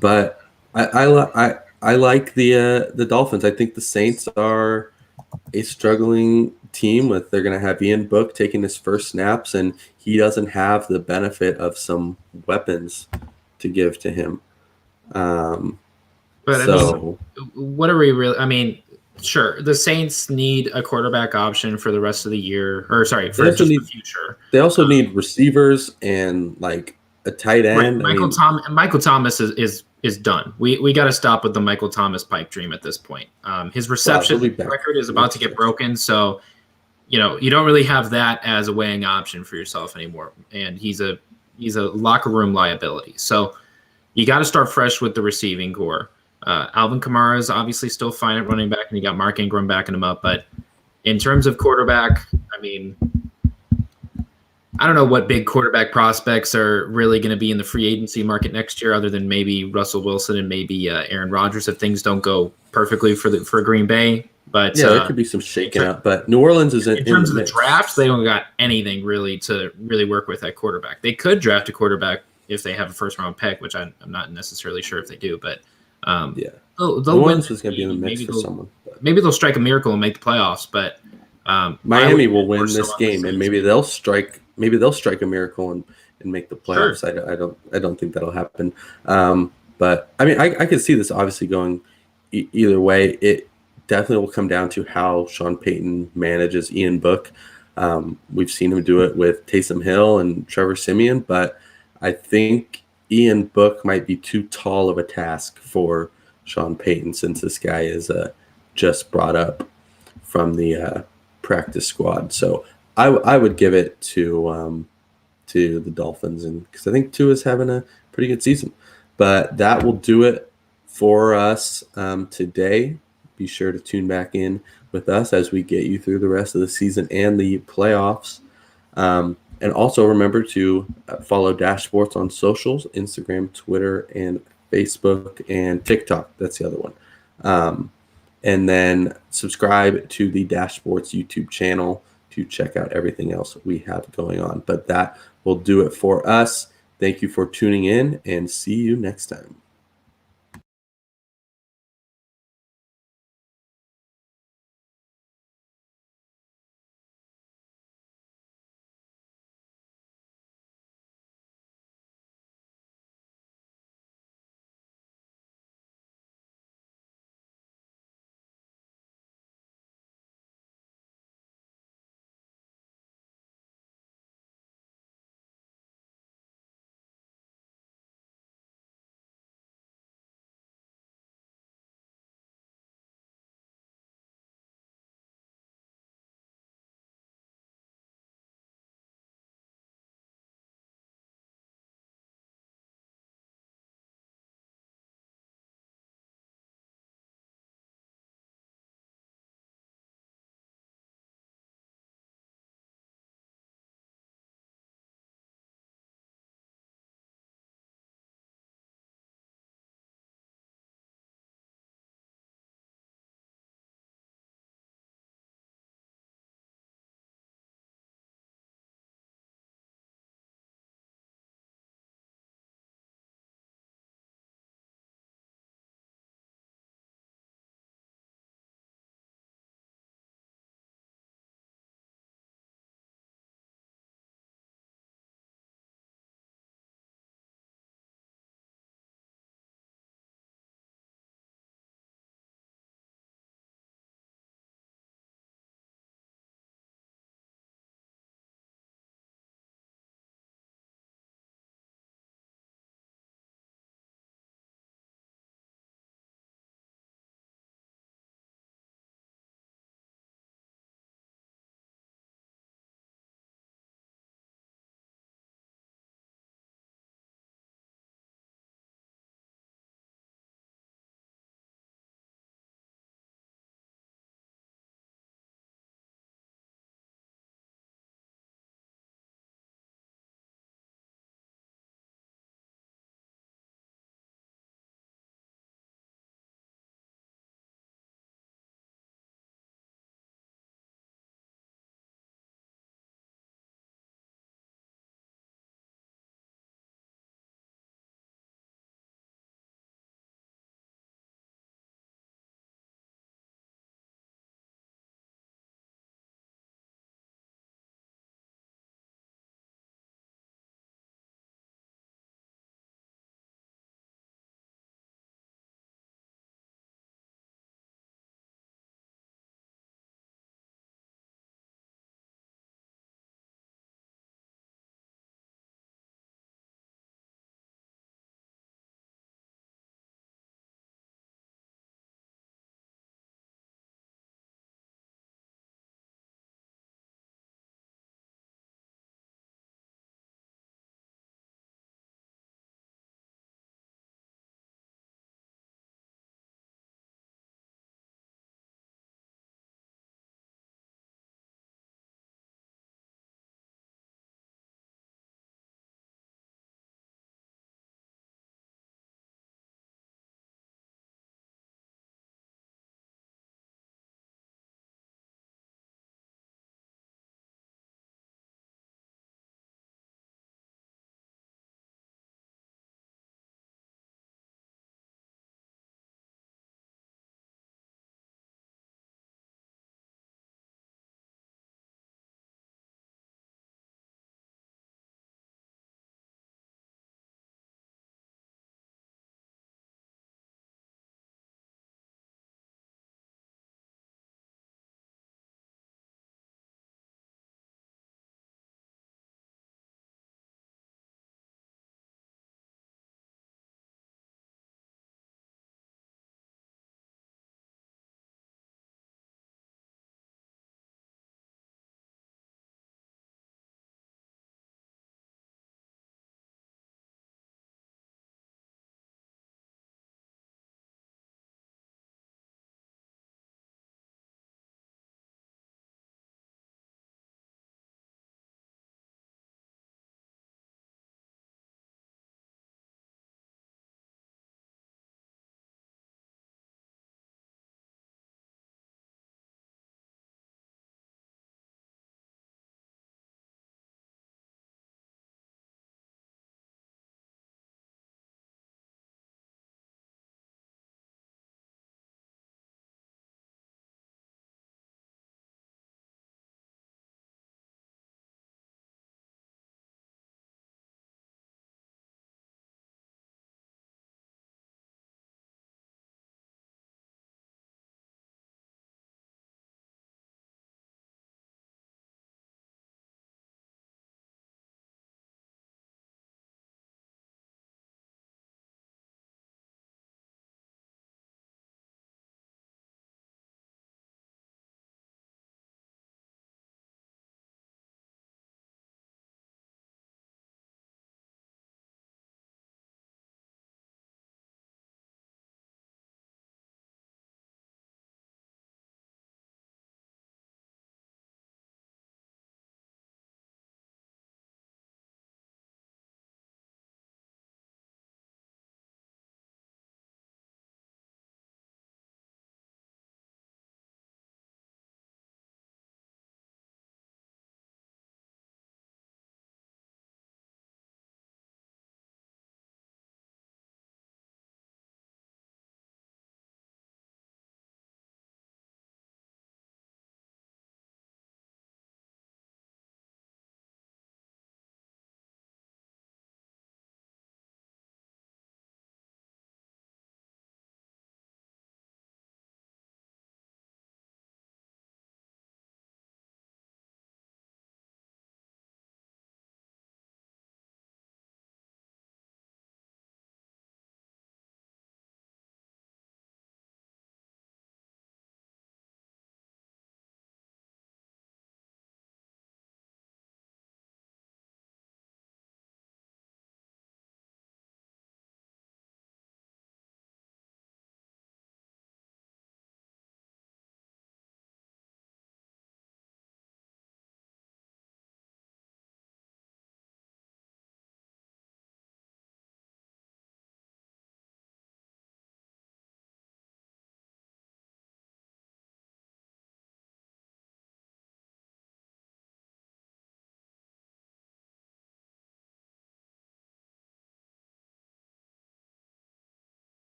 But I like the Dolphins. I think the Saints are a struggling team. They're going to have Ian Book taking his first snaps, and he doesn't have the benefit of some weapons to give to him. What are we really? I mean, sure, the Saints need a quarterback option for the rest of the year, the future. They also need receivers and like a tight end. Michael Thomas is done. We got to stop with the Michael Thomas pipe dream at this point. His reception record is about to get broken, so you don't really have that as a weighing option for yourself anymore. And he's a locker room liability. So you got to start fresh with the receiving core. Alvin Kamara is obviously still fine at running back, and you got Mark Ingram backing him up. But in terms of quarterback, I mean, I don't know what big quarterback prospects are really going to be in the free agency market next year, other than maybe Russell Wilson and maybe Aaron Rodgers if things don't go perfectly for Green Bay. But there could be some shaking up. But New Orleans is in terms of the drafts, they don't got anything really to really work with at quarterback. They could draft a quarterback if they have a first round pick, which I'm not necessarily sure if they do, but. New Orleans is going to be in the mix for someone. Maybe they'll strike a miracle and make the playoffs, but Miami will win this game, and maybe they'll strike a miracle and make the playoffs. Sure. I don't think that'll happen. But I mean, I could see this obviously going either way. It definitely will come down to how Sean Payton manages Ian Book. We've seen him do it with Taysom Hill and Trevor Siemian, but I think Ian Book might be too tall of a task for Sean Payton, since this guy is just brought up from the practice squad. So I would give it to the Dolphins, and because I think Tua is having a pretty good season. But that will do it for us today. Be sure to tune back in with us as we get you through the rest of the season and the playoffs. And also remember to follow Dash Sports on socials, Instagram, Twitter, and Facebook, and TikTok. That's the other one. And then subscribe to the Dash Sports YouTube channel to check out everything else we have going on. But that will do it for us. Thank you for tuning in, and see you next time.